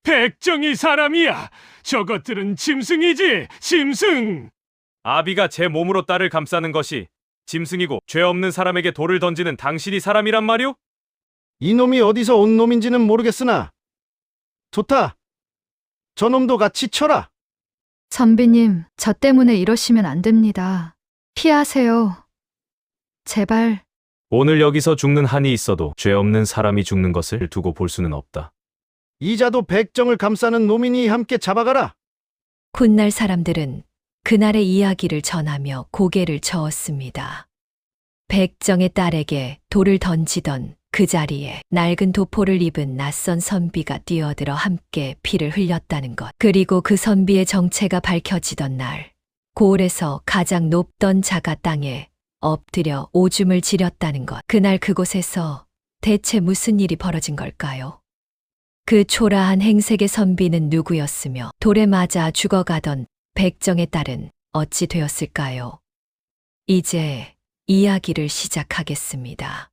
백정이 사람이야. 저것들은 짐승이지, 짐승. 아비가 제 몸으로 딸을 감싸는 것이 짐승이고 죄 없는 사람에게 돌을 던지는 당신이 사람이란 말이오? 이놈이 어디서 온 놈인지는 모르겠으나 좋다. 저놈도 같이 쳐라. 선비님, 저 때문에 이러시면 안 됩니다. 피하세요. 제발. 오늘 여기서 죽는 한이 있어도 죄 없는 사람이 죽는 것을 두고 볼 수는 없다. 이자도 백정을 감싸는 놈이니 함께 잡아가라. 훗날 사람들은 그날의 이야기를 전하며 고개를 저었습니다. 백정의 딸에게 돌을 던지던 그 자리에 낡은 도포를 입은 낯선 선비가 뛰어들어 함께 피를 흘렸다는 것. 그리고 그 선비의 정체가 밝혀지던 날, 고을에서 가장 높던 자가 땅에 엎드려 오줌을 지렸다는 것. 그날 그곳에서 대체 무슨 일이 벌어진 걸까요? 그 초라한 행색의 선비는 누구였으며 돌에 맞아 죽어가던 백정의 딸은 어찌 되었을까요? 이제 이야기를 시작하겠습니다.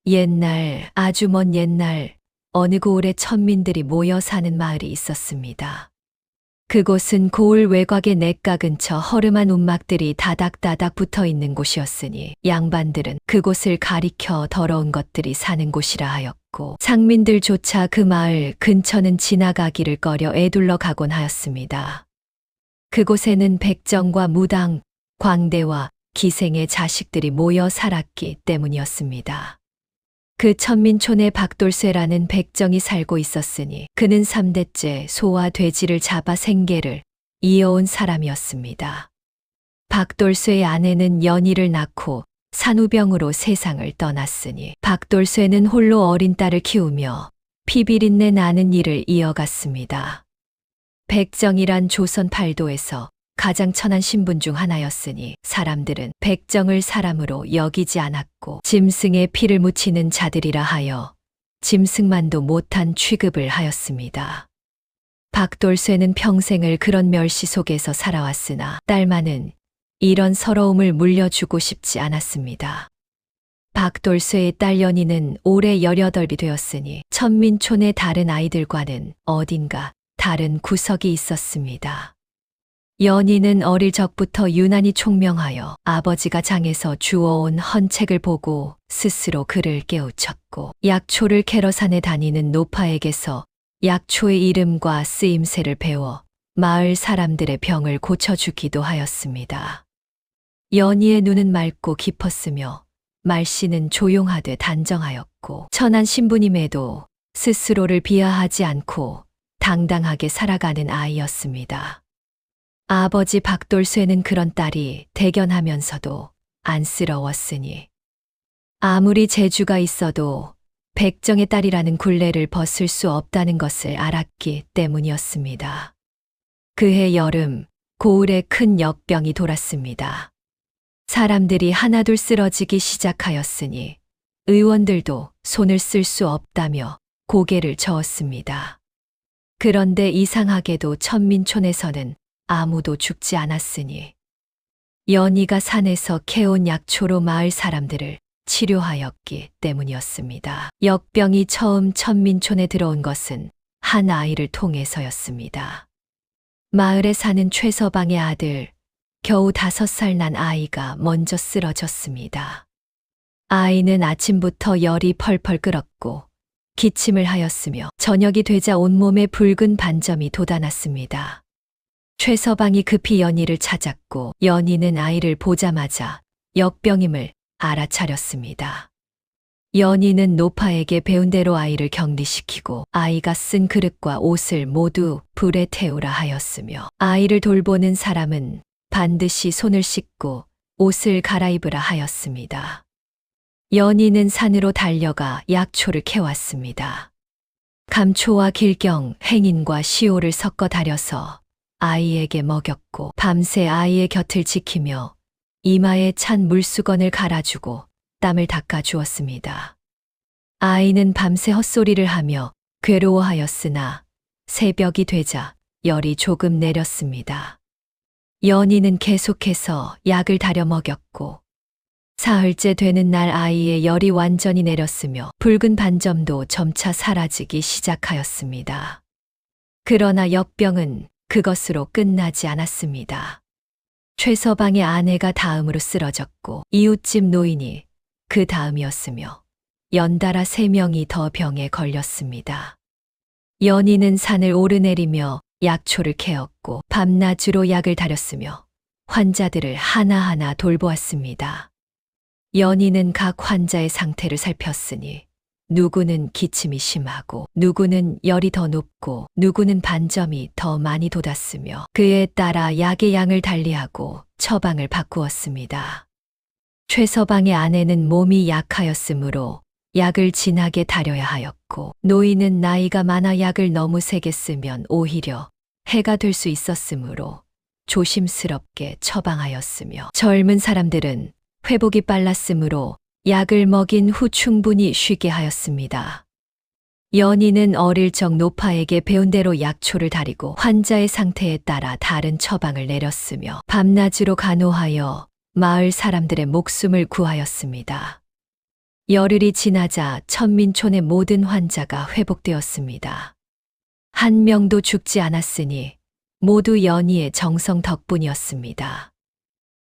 옛날, 아주 먼 옛날, 어느 고을에 천민들이 모여 사는 마을이 있었습니다. 그곳은 고을 외곽의 냇가 근처 허름한 움막들이 다닥다닥 붙어 있는 곳이었으니 양반들은 그곳을 가리켜 더러운 것들이 사는 곳이라 하였고 상민들조차 그 마을 근처는 지나가기를 꺼려 애둘러 가곤 하였습니다. 그곳에는 백정과 무당, 광대와 기생의 자식들이 모여 살았기 때문이었습니다. 그 천민촌에 박돌쇠라는 백정이 살고 있었으니 그는 3대째 소와 돼지를 잡아 생계를 이어온 사람이었습니다. 박돌쇠의 아내는 연희를 낳고 산후병으로 세상을 떠났으니 박돌쇠는 홀로 어린 딸을 키우며 피비린내 나는 일을 이어갔습니다. 백정이란 조선 팔도에서 가장 천한 신분 중 하나였으니 사람들은 백정을 사람으로 여기지 않았고 짐승의 피를 묻히는 자들이라 하여 짐승만도 못한 취급을 하였습니다. 박돌쇠는 평생을 그런 멸시 속에서 살아왔으나 딸만은 이런 서러움을 물려주고 싶지 않았습니다. 박돌쇠의 딸 연희는 올해 18이 되었으니 천민촌의 다른 아이들과는 어딘가 다른 구석이 있었습니다. 연희는 어릴 적부터 유난히 총명하여 아버지가 장에서 주워온 헌책을 보고 스스로 그를 깨우쳤고 약초를 캐러 산에 다니는 노파에게서 약초의 이름과 쓰임새를 배워 마을 사람들의 병을 고쳐주기도 하였습니다. 연희의 눈은 맑고 깊었으며 말씨는 조용하되 단정하였고 천한 신부님에도 스스로를 비하하지 않고 당당하게 살아가는 아이였습니다. 아버지 박돌쇠는 그런 딸이 대견하면서도 안쓰러웠으니 아무리 재주가 있어도 백정의 딸이라는 굴레를 벗을 수 없다는 것을 알았기 때문이었습니다. 그해 여름 고을에 큰 역병이 돌았습니다. 사람들이 하나둘 쓰러지기 시작하였으니 의원들도 손을 쓸 수 없다며 고개를 저었습니다. 그런데 이상하게도 천민촌에서는 아무도 죽지 않았으니 연희가 산에서 캐온 약초로 마을 사람들을 치료하였기 때문이었습니다. 역병이 처음 천민촌에 들어온 것은 한 아이를 통해서였습니다. 마을에 사는 최서방의 아들, 겨우 5살 난 아이가 먼저 쓰러졌습니다. 아이는 아침부터 열이 펄펄 끓었고 기침을 하였으며 저녁이 되자 온몸에 붉은 반점이 돋아났습니다. 최서방이 급히 연희를 찾았고 연희는 아이를 보자마자 역병임을 알아차렸습니다. 연희는 노파에게 배운 대로 아이를 격리시키고 아이가 쓴 그릇과 옷을 모두 불에 태우라 하였으며 아이를 돌보는 사람은 반드시 손을 씻고 옷을 갈아입으라 하였습니다. 연희는 산으로 달려가 약초를 캐왔습니다. 감초와 길경, 행인과 시오를 섞어 달여서 아이에게 먹였고 밤새 아이의 곁을 지키며 이마에 찬 물수건을 갈아주고 땀을 닦아주었습니다. 아이는 밤새 헛소리를 하며 괴로워하였으나 새벽이 되자 열이 조금 내렸습니다. 연희는 계속해서 약을 달여 먹였고 사흘째 되는 날 아이의 열이 완전히 내렸으며 붉은 반점도 점차 사라지기 시작하였습니다. 그러나 역병은 그것으로 끝나지 않았습니다. 최서방의 아내가 다음으로 쓰러졌고 이웃집 노인이 그 다음이었으며 연달아 3명이 더 병에 걸렸습니다. 연희는 산을 오르내리며 약초를 캐었고 밤낮으로 약을 다렸으며 환자들을 하나하나 돌보았습니다. 연희는 각 환자의 상태를 살폈으니 누구는 기침이 심하고 누구는 열이 더 높고 누구는 반점이 더 많이 돋았으며 그에 따라 약의 양을 달리하고 처방을 바꾸었습니다. 최서방의 아내는 몸이 약하였으므로 약을 진하게 다려야 하였고 노인은 나이가 많아 약을 너무 세게 쓰면 오히려 해가 될 수 있었으므로 조심스럽게 처방하였으며 젊은 사람들은 회복이 빨랐으므로 약을 먹인 후 충분히 쉬게 하였습니다. 연희는 어릴 적 노파에게 배운 대로 약초를 다리고 환자의 상태에 따라 다른 처방을 내렸으며 밤낮으로 간호하여 마을 사람들의 목숨을 구하였습니다. 열흘이 지나자 천민촌의 모든 환자가 회복되었습니다. 한 명도 죽지 않았으니 모두 연희의 정성 덕분이었습니다.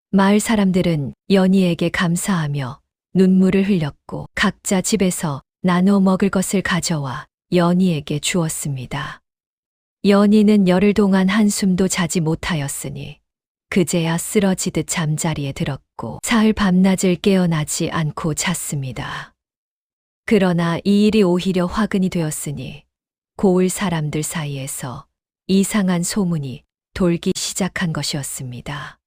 마을 사람들은 연희에게 감사하며 눈물을 흘렸고 각자 집에서 나눠 먹을 것을 가져와 연희에게 주었습니다. 연희는 열흘 동안 한숨도 자지 못하였으니 그제야 쓰러지듯 잠자리에 들었고 사흘 밤낮을 깨어나지 않고 잤습니다. 그러나 이 일이 오히려 화근이 되었으니 고을 사람들 사이에서 이상한 소문이 돌기 시작한 것이었습니다.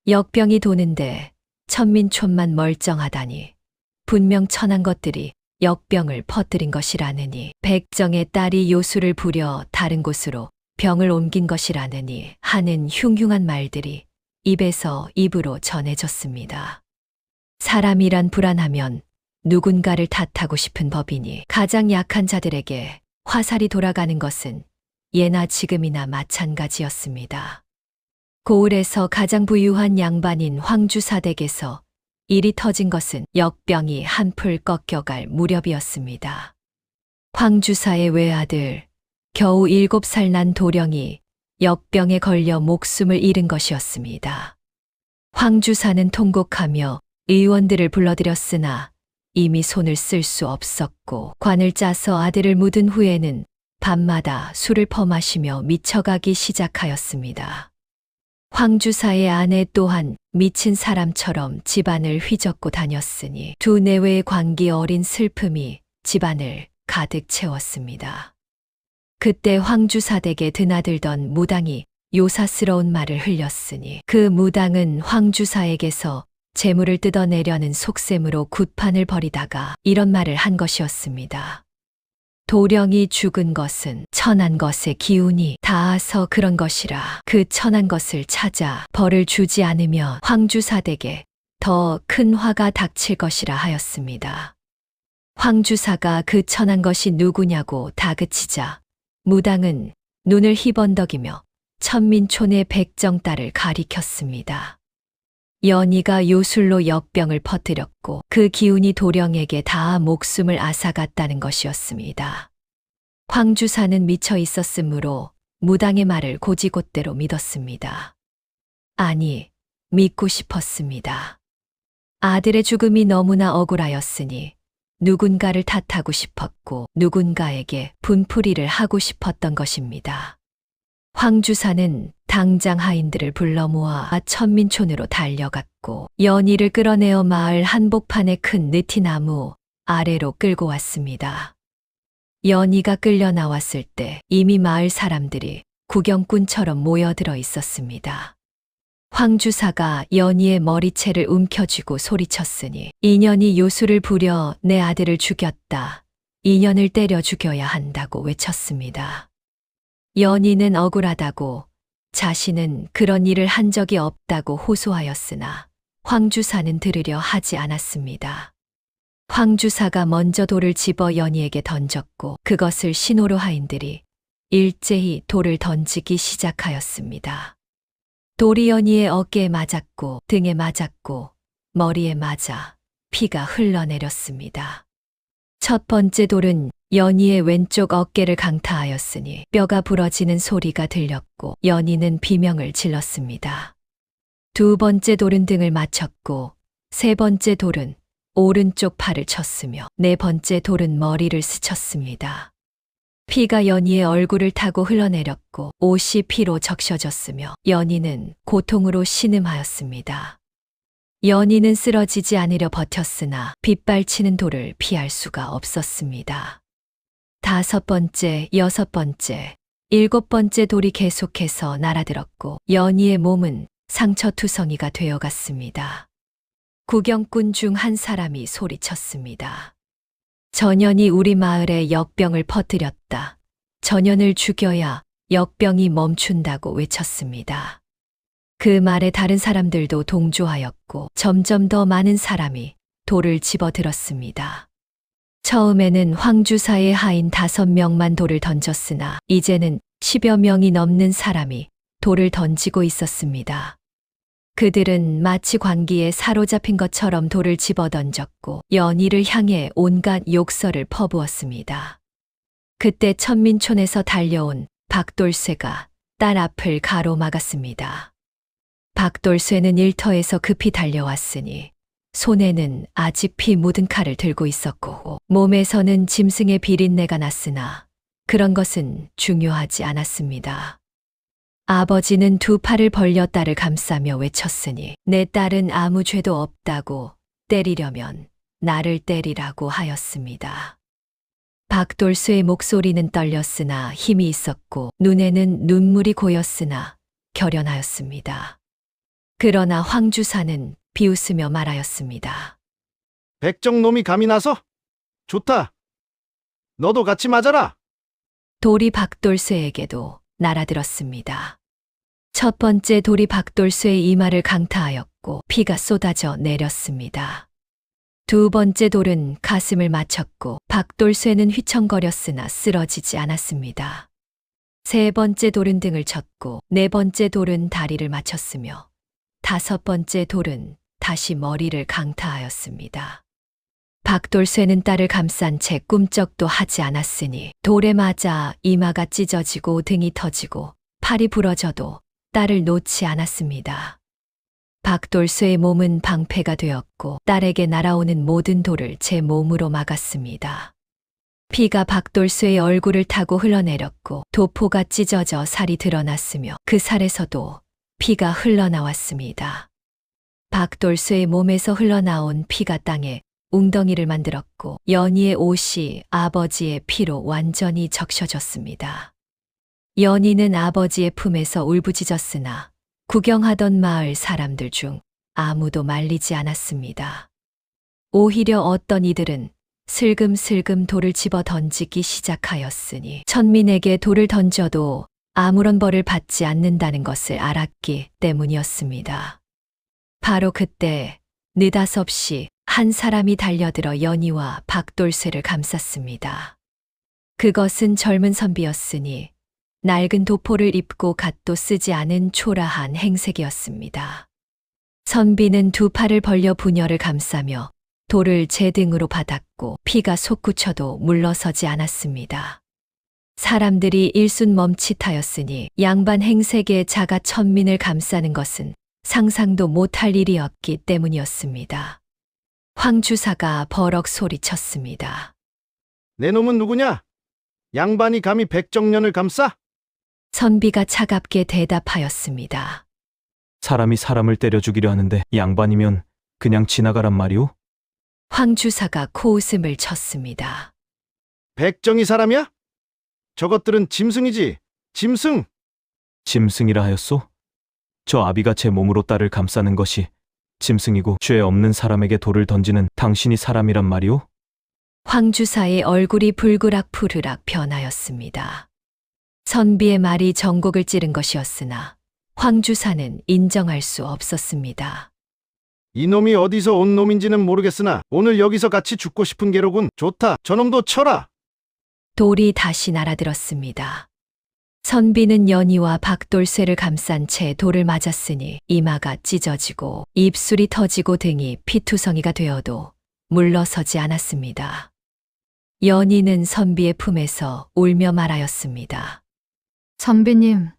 역병이 도는데 천민촌만 멀쩡하다니 분명 천한 것들이 역병을 퍼뜨린 것이라느니 백정의 딸이 요술을 부려 다른 곳으로 병을 옮긴 것이라느니 하는 흉흉한 말들이 입에서 입으로 전해졌습니다. 사람이란 불안하면 누군가를 탓하고 싶은 법이니 가장 약한 자들에게 화살이 돌아가는 것은 예나 지금이나 마찬가지였습니다. 고을에서 가장 부유한 양반인 황주사댁에서 일이 터진 것은 역병이 한풀 꺾여갈 무렵이었습니다. 황주사의 외아들, 겨우 7살 난 도령이 역병에 걸려 목숨을 잃은 것이었습니다. 황주사는 통곡하며 의원들을 불러들였으나 이미 손을 쓸 수 없었고 관을 짜서 아들을 묻은 후에는 밤마다 술을 퍼마시며 미쳐가기 시작하였습니다. 황주사의 아내 또한 미친 사람처럼 집안을 휘젓고 다녔으니 두 내외의 관계 어린 슬픔이 집안을 가득 채웠습니다. 그때 황주사댁에 드나들던 무당이 요사스러운 말을 흘렸으니 그 무당은 황주사에게서 재물을 뜯어내려는 속셈으로 굿판을 벌이다가 이런 말을 한 것이었습니다. 도령이 죽은 것은 천한 것의 기운이 닿아서 그런 것이라 그 천한 것을 찾아 벌을 주지 않으면 황주사댁에 더 큰 화가 닥칠 것이라 하였습니다. 황주사가 그 천한 것이 누구냐고 다그치자 무당은 눈을 희번덕이며 천민촌의 백정딸을 가리켰습니다. 연희가 요술로 역병을 퍼뜨렸고 그 기운이 도령에게 다 목숨을 앗아갔다는 것이었습니다. 황주사는 미쳐 있었으므로 무당의 말을 고지곳대로 믿었습니다. 아니, 믿고 싶었습니다. 아들의 죽음이 너무나 억울하였으니 누군가를 탓하고 싶었고 누군가에게 분풀이를 하고 싶었던 것입니다. 황주사는 당장 하인들을 불러 모아 천민촌으로 달려갔고 연희를 끌어내어 마을 한복판의 큰 느티나무 아래로 끌고 왔습니다. 연희가 끌려 나왔을 때 이미 마을 사람들이 구경꾼처럼 모여들어 있었습니다. 황주사가 연희의 머리채를 움켜쥐고 소리쳤으니 이년이 요술을 부려 내 아들을 죽였다. 이년을 때려 죽여야 한다고 외쳤습니다. 연희는 억울하다고 자신은 그런 일을 한 적이 없다고 호소하였으나 황주사는 들으려 하지 않았습니다. 황주사가 먼저 돌을 집어 연희에게 던졌고 그것을 신호로 하인들이 일제히 돌을 던지기 시작하였습니다. 돌이 연희의 어깨에 맞았고 등에 맞았고 머리에 맞아 피가 흘러내렸습니다. 첫 번째 돌은 연희의 왼쪽 어깨를 강타하였으니 뼈가 부러지는 소리가 들렸고 연희는 비명을 질렀습니다. 두 번째 돌은 등을 맞췄고 세 번째 돌은 오른쪽 팔을 쳤으며 네 번째 돌은 머리를 스쳤습니다. 피가 연희의 얼굴을 타고 흘러내렸고 옷이 피로 적셔졌으며 연희는 고통으로 신음하였습니다. 연희는 쓰러지지 않으려 버텼으나 빗발치는 돌을 피할 수가 없었습니다. 다섯 번째, 여섯 번째, 일곱 번째 돌이 계속해서 날아들었고 연희의 몸은 상처투성이가 되어갔습니다. 구경꾼 중 한 사람이 소리쳤습니다. 전현이 우리 마을에 역병을 퍼뜨렸다. 전현을 죽여야 역병이 멈춘다고 외쳤습니다. 그 말에 다른 사람들도 동조하였고 점점 더 많은 사람이 돌을 집어들었습니다. 처음에는 황주사의 하인 5명만 돌을 던졌으나 이제는 10여 명이 넘는 사람이 돌을 던지고 있었습니다. 그들은 마치 광기에 사로잡힌 것처럼 돌을 집어던졌고 연희를 향해 온갖 욕설을 퍼부었습니다. 그때 천민촌에서 달려온 박돌쇠가 딸 앞을 가로막았습니다. 박돌쇠는 일터에서 급히 달려왔으니 손에는 아직 피 묻은 칼을 들고 있었고 몸에서는 짐승의 비린내가 났으나 그런 것은 중요하지 않았습니다. 아버지는 두 팔을 벌려 딸을 감싸며 외쳤으니 내 딸은 아무 죄도 없다고 때리려면 나를 때리라고 하였습니다. 박돌쇠의 목소리는 떨렸으나 힘이 있었고 눈에는 눈물이 고였으나 결연하였습니다. 그러나 황주사는 비웃으며 말하였습니다. 백정놈이 감히 나서? 좋다. 너도 같이 맞아라. 돌이 박돌쇠에게도 날아들었습니다. 첫 번째 돌이 박돌쇠의 이마를 강타하였고 피가 쏟아져 내렸습니다. 두 번째 돌은 가슴을 맞췄고 박돌쇠는 휘청거렸으나 쓰러지지 않았습니다. 세 번째 돌은 등을 쳤고 네 번째 돌은 다리를 맞췄으며 다섯 번째 돌은 다시 머리를 강타하였습니다. 박돌쇠는 딸을 감싼 채 꿈쩍도 하지 않았으니 돌에 맞아 이마가 찢어지고 등이 터지고 팔이 부러져도 딸을 놓지 않았습니다. 박돌쇠의 몸은 방패가 되었고 딸에게 날아오는 모든 돌을 제 몸으로 막았습니다. 피가 박돌쇠의 얼굴을 타고 흘러내렸고 도포가 찢어져 살이 드러났으며 그 살에서도 피가 흘러나왔습니다. 박돌쇠의 몸에서 흘러나온 피가 땅에 웅덩이를 만들었고 연희의 옷이 아버지의 피로 완전히 적셔졌습니다. 연희는 아버지의 품에서 울부짖었으나 구경하던 마을 사람들 중 아무도 말리지 않았습니다. 오히려 어떤 이들은 슬금슬금 돌을 집어 던지기 시작하였으니 천민에게 돌을 던져도 아무런 벌을 받지 않는다는 것을 알았기 때문이었습니다. 바로 그때 느닷없이 한 사람이 달려들어 연희와 박돌쇠를 감쌌습니다. 그것은 젊은 선비였으니 낡은 도포를 입고 갓도 쓰지 않은 초라한 행색이었습니다. 선비는 두 팔을 벌려 부녀를 감싸며 돌을 제 등으로 받았고 피가 솟구쳐도 물러서지 않았습니다. 사람들이 일순 멈칫하였으니 양반 행색의 자가 천민을 감싸는 것은 상상도 못할 일이었기 때문이었습니다. 황주사가 버럭 소리쳤습니다. 내 놈은 누구냐? 양반이 감히 백정년을 감싸? 선비가 차갑게 대답하였습니다. 사람이 사람을 때려 죽이려 하는데 양반이면 그냥 지나가란 말이오? 황주사가 코웃음을 쳤습니다. 백정이 사람이야? 저것들은 짐승이지. 짐승. 짐승이라 하였소? 저 아비가 제 몸으로 딸을 감싸는 것이 짐승이고 죄 없는 사람에게 돌을 던지는 당신이 사람이란 말이오? 황주사의 얼굴이 불그락푸르락 변하였습니다. 선비의 말이 전곡을 찌른 것이었으나 황주사는 인정할 수 없었습니다. 이놈이 어디서 온 놈인지는 모르겠으나 오늘 여기서 같이 죽고 싶은 게로군. 좋다. 저놈도 쳐라. 돌이 다시 날아들었습니다. 선비는 연희와 박돌쇠를 감싼 채 돌을 맞았으니 이마가 찢어지고 입술이 터지고 등이 피투성이가 되어도 물러서지 않았습니다. 연희는 선비의 품에서 울며 말하였습니다. 선비님,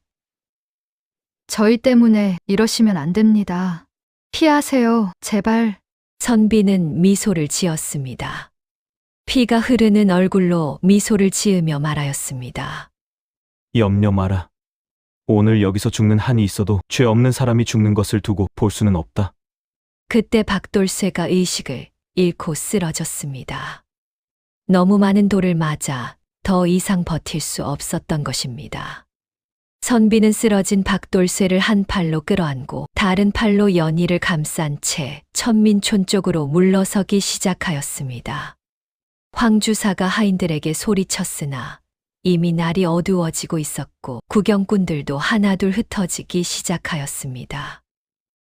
저희 때문에 이러시면 안 됩니다. 피하세요, 제발. 선비는 미소를 지었습니다. 피가 흐르는 얼굴로 미소를 지으며 말하였습니다. 염려 마라. 오늘 여기서 죽는 한이 있어도 죄 없는 사람이 죽는 것을 두고 볼 수는 없다. 그때 박돌쇠가 의식을 잃고 쓰러졌습니다. 너무 많은 돌을 맞아 더 이상 버틸 수 없었던 것입니다. 선비는 쓰러진 박돌쇠를 한 팔로 끌어안고 다른 팔로 연희를 감싼 채 천민촌 쪽으로 물러서기 시작하였습니다. 황주사가 하인들에게 소리쳤으나 이미 날이 어두워지고 있었고 구경꾼들도 하나둘 흩어지기 시작하였습니다.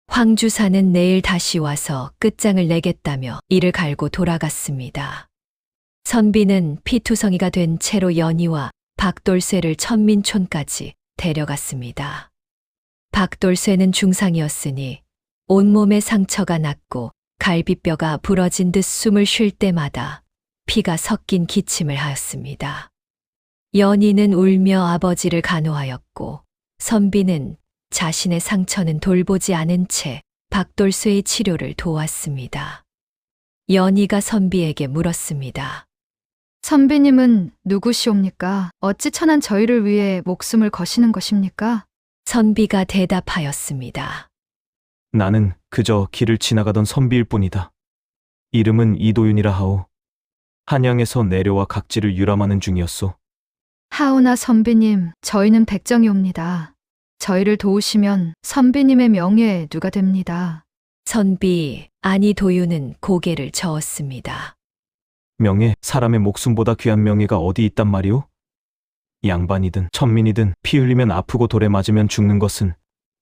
황주사는 내일 다시 와서 끝장을 내겠다며 이를 갈고 돌아갔습니다. 선비는 피투성이가 된 채로 연희와 박돌쇠를 천민촌까지 데려갔습니다. 박돌쇠는 중상이었으니 온몸에 상처가 났고 갈비뼈가 부러진 듯 숨을 쉴 때마다 피가 섞인 기침을 하였습니다. 연희는 울며 아버지를 간호하였고 선비는 자신의 상처는 돌보지 않은 채 박돌쇠의 치료를 도왔습니다. 연희가 선비에게 물었습니다. 선비님은 누구시옵니까? 어찌 천한 저희를 위해 목숨을 거시는 것입니까? 선비가 대답하였습니다. 나는 그저 길을 지나가던 선비일 뿐이다. 이름은 이도윤이라 하오. 한양에서 내려와 각지를 유람하는 중이었소. 하오나 선비님, 저희는 백정이옵니다. 저희를 도우시면 선비님의 명예에 누가 됩니다. 선비, 아니 도윤은 고개를 저었습니다. 명예, 사람의 목숨보다 귀한 명예가 어디 있단 말이오? 양반이든 천민이든 피 흘리면 아프고 돌에 맞으면 죽는 것은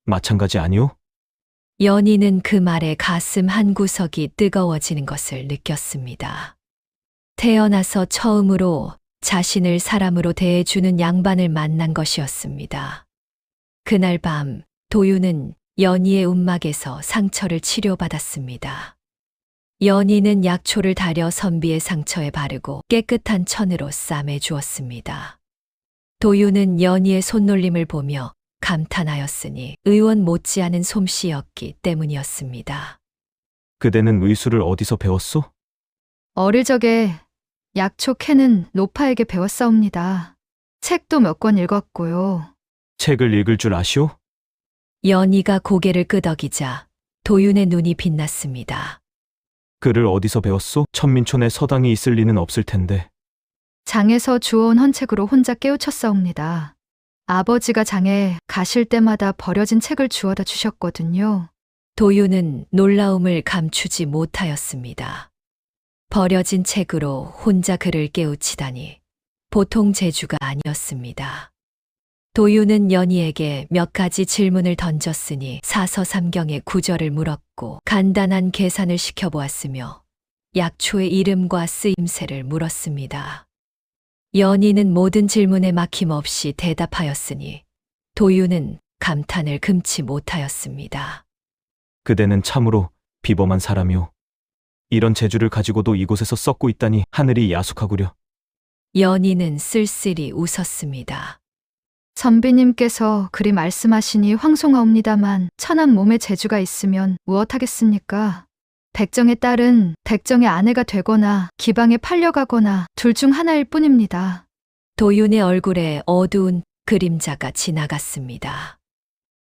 마찬가지 아니오? 연희는 그 말에 가슴 한 구석이 뜨거워지는 것을 느꼈습니다. 태어나서 처음으로 자신을 사람으로 대해주는 양반을 만난 것이었습니다. 그날 밤 도윤은 연희의 움막에서 상처를 치료받았습니다. 연희는 약초를 달여 선비의 상처에 바르고 깨끗한 천으로 싸매 주었습니다. 도윤은 연희의 손놀림을 보며 감탄하였으니 의원 못지않은 솜씨였기 때문이었습니다. 그대는 의술을 어디서 배웠소? 어릴 적에 약초 캐는 노파에게 배웠사옵니다. 책도 몇 권 읽었고요. 책을 읽을 줄 아시오? 연희가 고개를 끄덕이자 도윤의 눈이 빛났습니다. 글을 어디서 배웠소? 천민촌에 서당이 있을 리는 없을 텐데. 장에서 주워온 헌책으로 혼자 깨우쳤사옵니다. 아버지가 장에 가실 때마다 버려진 책을 주워다 주셨거든요. 도윤은 놀라움을 감추지 못하였습니다. 버려진 책으로 혼자 글을 깨우치다니 보통 재주가 아니었습니다. 도윤은 연희에게 몇 가지 질문을 던졌으니 사서삼경의 구절을 물었고 간단한 계산을 시켜보았으며 약초의 이름과 쓰임새를 물었습니다. 연희는 모든 질문에 막힘없이 대답하였으니 도윤은 감탄을 금치 못하였습니다. 그대는 참으로 비범한 사람이오. 이런 재주를 가지고도 이곳에서 썩고 있다니 하늘이 야속하구려. 연희는 쓸쓸히 웃었습니다. 선비님께서 그리 말씀하시니 황송하옵니다만 천한 몸에 재주가 있으면 무엇하겠습니까? 백정의 딸은 백정의 아내가 되거나 기방에 팔려가거나 둘 중 하나일 뿐입니다. 도윤의 얼굴에 어두운 그림자가 지나갔습니다.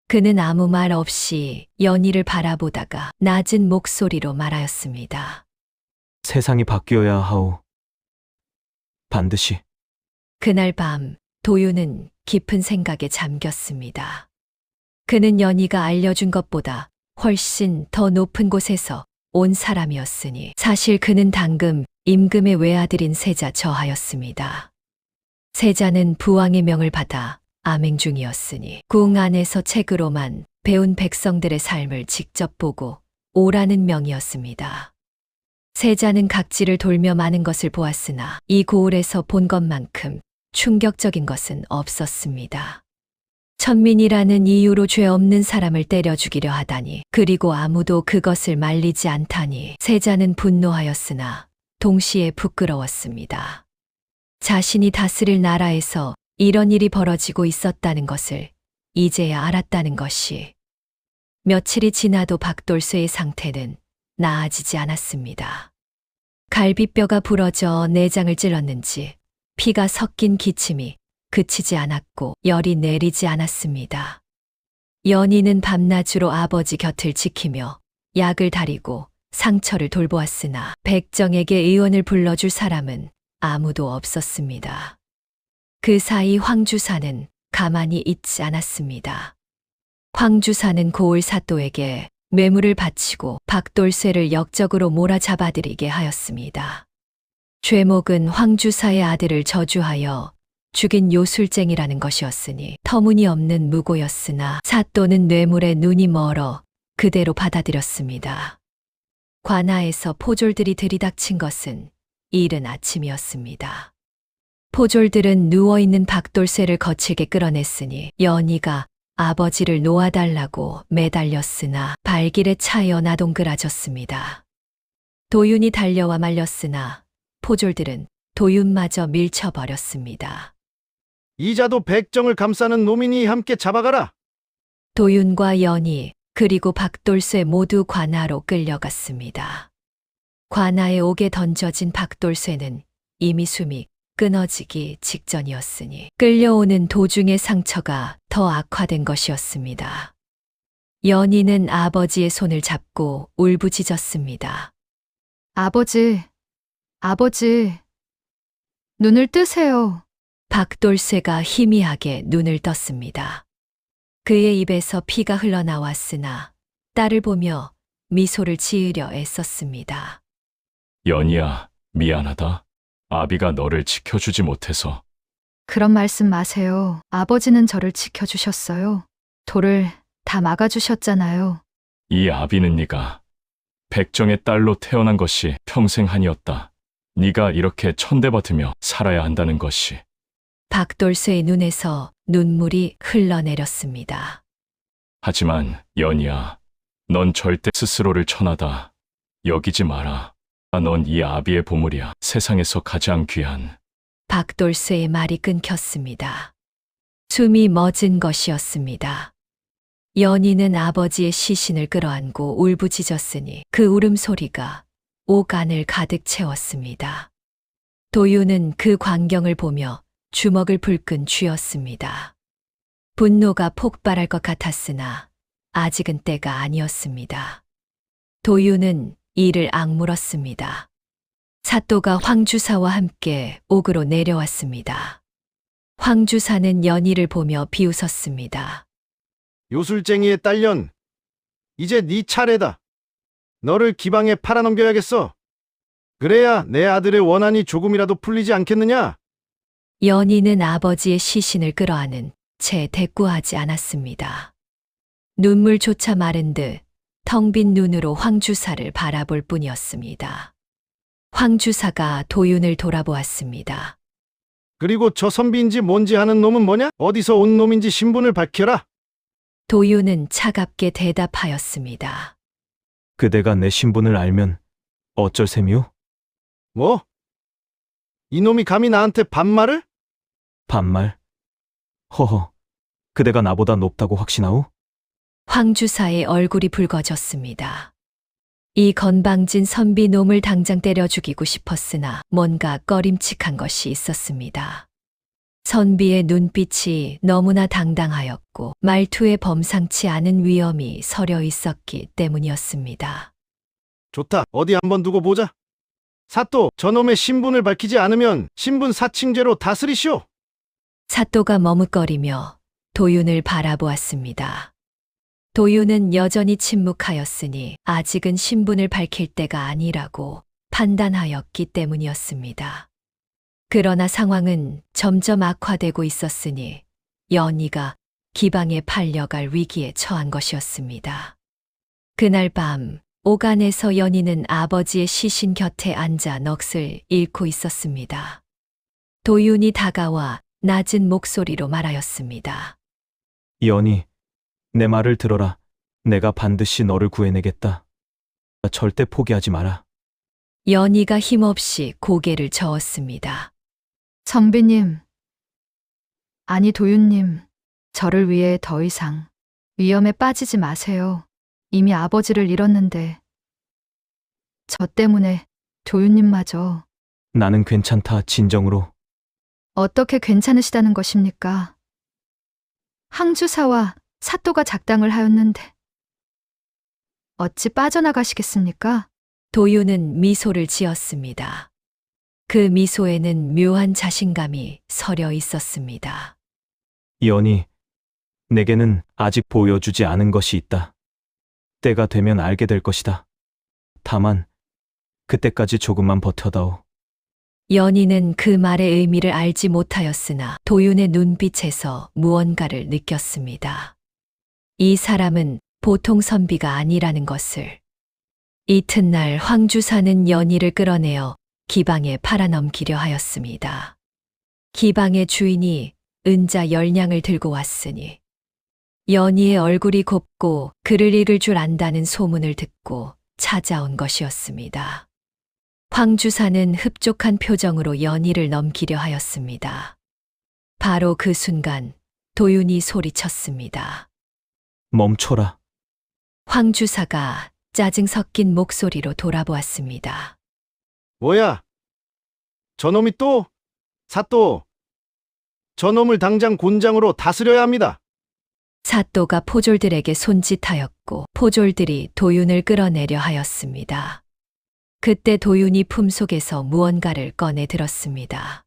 그는 아무 말 없이 연희를 바라보다가 낮은 목소리로 말하였습니다. 세상이 바뀌어야 하오. 반드시. 그날 밤 도윤은 깊은 생각에 잠겼습니다. 그는 연희가 알려준 것보다 훨씬 더 높은 곳에서 온 사람이었으니 사실 그는 당금 임금의 외아들인 세자 저하였습니다. 세자는 부왕의 명을 받아 암행 중이었으니 궁 안에서 책으로만 배운 백성들의 삶을 직접 보고 오라는 명이었습니다. 세자는 각지를 돌며 많은 것을 보았으나 이 고을에서 본 것만큼 충격적인 것은 없었습니다. 천민이라는 이유로 죄 없는 사람을 때려 죽이려 하다니 그리고 아무도 그것을 말리지 않다니 세자는 분노하였으나 동시에 부끄러웠습니다. 자신이 다스릴 나라에서 이런 일이 벌어지고 있었다는 것을 이제야 알았다는 것이. 며칠이 지나도 박돌쇠의 상태는 나아지지 않았습니다. 갈비뼈가 부러져 내장을 찔렀는지 피가 섞인 기침이 그치지 않았고 열이 내리지 않았습니다. 연희는 밤낮으로 아버지 곁을 지키며 약을 다리고 상처를 돌보았으나 백정에게 의원을 불러줄 사람은 아무도 없었습니다. 그 사이 황주사는 가만히 있지 않았습니다. 황주사는 고을 사또에게 뇌물을 바치고 박돌쇠를 역적으로 몰아잡아들이게 하였습니다. 죄목은 황주사의 아들을 저주하여 죽인 요술쟁이라는 것이었으니 터무니없는 무고였으나 사또는 뇌물에 눈이 멀어 그대로 받아들였습니다. 관아에서 포졸들이 들이닥친 것은 이른 아침이었습니다. 포졸들은 누워있는 박돌쇠를 거칠게 끌어냈으니 연희가 아버지를 놓아달라고 매달렸으나 발길에 차여 나동그라졌습니다. 도윤이 달려와 말렸으나 포졸들은 도윤마저 밀쳐버렸습니다. 이자도 백정을 감싸는 노민이 함께 잡아가라. 도윤과 연희 그리고 박돌쇠 모두 관아로 끌려갔습니다. 관아의 옥에 던져진 박돌쇠는 이미 숨이 끊어지기 직전이었으니 끌려오는 도중의 상처가 더 악화된 것이었습니다. 연희는 아버지의 손을 잡고 울부짖었습니다. 아버지, 아버지, 눈을 뜨세요. 박돌쇠가 희미하게 눈을 떴습니다. 그의 입에서 피가 흘러나왔으나 딸을 보며 미소를 지으려 애썼습니다. 연희야, 미안하다. 아비가 너를 지켜주지 못해서. 그런 말씀 마세요. 아버지는 저를 지켜주셨어요. 돌을 다 막아주셨잖아요. 이 아비는 네가 백정의 딸로 태어난 것이 평생 한이었다. 네가 이렇게 천대받으며 살아야 한다는 것이. 박돌쇠의 눈에서 눈물이 흘러내렸습니다. 하지만 연희야, 넌 절대 스스로를 천하다 여기지 마라. 넌 이 아비의 보물이야. 세상에서 가장 귀한. 박돌쇠의 말이 끊겼습니다. 숨이 멎은 것이었습니다. 연희는 아버지의 시신을 끌어안고 울부짖었으니 그 울음소리가 옥 안을 가득 채웠습니다. 도윤은 그 광경을 보며 주먹을 불끈 쥐었습니다. 분노가 폭발할 것 같았으나 아직은 때가 아니었습니다. 도윤은 이를 악물었습니다. 사또가 황주사와 함께 옥으로 내려왔습니다. 황주사는 연희를 보며 비웃었습니다. 요술쟁이의 딸년, 이제 네 차례다. 너를 기방에 팔아넘겨야겠어. 그래야 내 아들의 원한이 조금이라도 풀리지 않겠느냐? 연희는 아버지의 시신을 끌어안은 채 대꾸하지 않았습니다. 눈물조차 마른 듯 텅 빈 눈으로 황주사를 바라볼 뿐이었습니다. 황주사가 도윤을 돌아보았습니다. 그리고 저 선비인지 뭔지 하는 놈은 뭐냐? 어디서 온 놈인지 신분을 밝혀라. 도윤은 차갑게 대답하였습니다. 그대가 내 신분을 알면 어쩔 셈이오? 뭐? 이놈이 감히 나한테 반말을? 반말? 허허, 그대가 나보다 높다고 확신하오? 황주사의 얼굴이 붉어졌습니다. 이 건방진 선비 놈을 당장 때려 죽이고 싶었으나 뭔가 꺼림칙한 것이 있었습니다. 선비의 눈빛이 너무나 당당하였고 말투에 범상치 않은 위엄이 서려 있었기 때문이었습니다. 좋다. 어디 한번 두고 보자. 사또, 저놈의 신분을 밝히지 않으면 신분 사칭죄로 다스리시오. 사또가 머뭇거리며 도윤을 바라보았습니다. 도윤은 여전히 침묵하였으니 아직은 신분을 밝힐 때가 아니라고 판단하였기 때문이었습니다. 그러나 상황은 점점 악화되고 있었으니 연희가 기방에 팔려갈 위기에 처한 것이었습니다. 그날 밤 옥 안에서 연희는 아버지의 시신 곁에 앉아 넋을 잃고 있었습니다. 도윤이 다가와 낮은 목소리로 말하였습니다. 연희, 내 말을 들어라. 내가 반드시 너를 구해내겠다. 절대 포기하지 마라. 연희가 힘없이 고개를 저었습니다. 선비님, 아니 도윤님, 저를 위해 더 이상 위험에 빠지지 마세요. 이미 아버지를 잃었는데 저 때문에 도윤님마저 나는 괜찮다, 진정으로. 어떻게 괜찮으시다는 것입니까? 항주사와 사또가 작당을 하였는데 어찌 빠져나가시겠습니까? 도윤은 미소를 지었습니다. 그 미소에는 묘한 자신감이 서려 있었습니다. 연희, 내게는 아직 보여주지 않은 것이 있다. 때가 되면 알게 될 것이다. 다만, 그때까지 조금만 버텨다오. 연희는 그 말의 의미를 알지 못하였으나 도윤의 눈빛에서 무언가를 느꼈습니다. 이 사람은 보통 선비가 아니라는 것을. 이튿날 황주사는 연희를 끌어내어 기방에 팔아넘기려 하였습니다. 기방의 주인이 은자 10냥을 들고 왔으니 연희의 얼굴이 곱고 글을 읽을 줄 안다는 소문을 듣고 찾아온 것이었습니다. 황주사는 흡족한 표정으로 연희를 넘기려 하였습니다. 바로 그 순간 도윤이 소리쳤습니다. 멈춰라. 황주사가 짜증 섞인 목소리로 돌아보았습니다. 뭐야? 저놈이 또? 사또. 저놈을 당장 곤장으로 다스려야 합니다. 사또가 포졸들에게 손짓하였고 포졸들이 도윤을 끌어내려 하였습니다. 그때 도윤이 품속에서 무언가를 꺼내 들었습니다.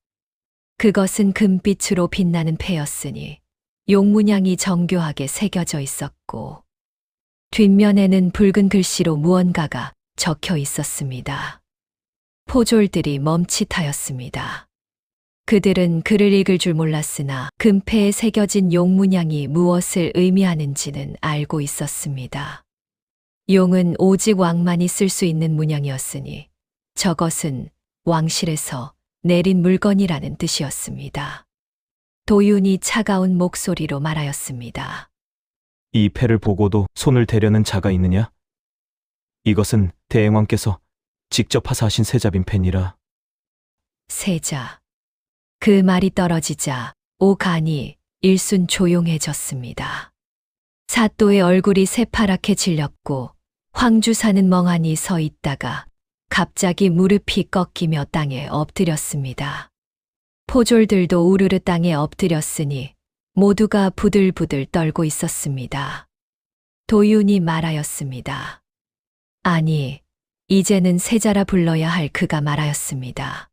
그것은 금빛으로 빛나는 패였으니 용문양이 정교하게 새겨져 있었고 뒷면에는 붉은 글씨로 무언가가 적혀 있었습니다. 포졸들이 멈칫하였습니다. 그들은 글을 읽을 줄 몰랐으나 금패에 새겨진 용문양이 무엇을 의미하는지는 알고 있었습니다. 용은 오직 왕만이 쓸 수 있는 문양이었으니 저것은 왕실에서 내린 물건이라는 뜻이었습니다. 도윤이 차가운 목소리로 말하였습니다. 이 패를 보고도 손을 대려는 자가 있느냐? 이것은 대행왕께서 직접 하사하신 세자빈 패니라. 세자. 그 말이 떨어지자 오간이 일순 조용해졌습니다. 사또의 얼굴이 새파랗게 질렸고 황주사는 멍하니 서 있다가 갑자기 무릎이 꺾이며 땅에 엎드렸습니다. 포졸들도 우르르 땅에 엎드렸으니 모두가 부들부들 떨고 있었습니다. 도윤이 말하였습니다. 아니, 이제는 세자라 불러야 할 그가 말하였습니다.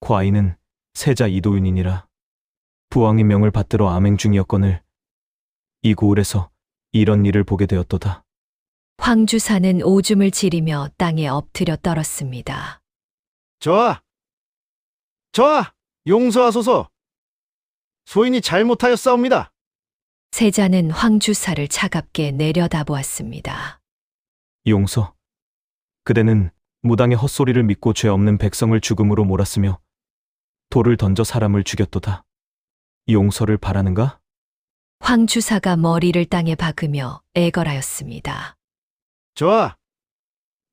과인은 세자 이도윤이니라. 부왕의 명을 받들어 암행 중이었거늘 이 고을에서 이런 일을 보게 되었도다. 황주사는 오줌을 지리며 땅에 엎드려 떨었습니다. 저하! 저하! 용서하소서! 소인이 잘못하였사옵니다. 세자는 황주사를 차갑게 내려다보았습니다. 용서. 그대는 무당의 헛소리를 믿고 죄 없는 백성을 죽음으로 몰았으며 돌을 던져 사람을 죽였도다. 용서를 바라는가? 황주사가 머리를 땅에 박으며 애걸하였습니다. 저하!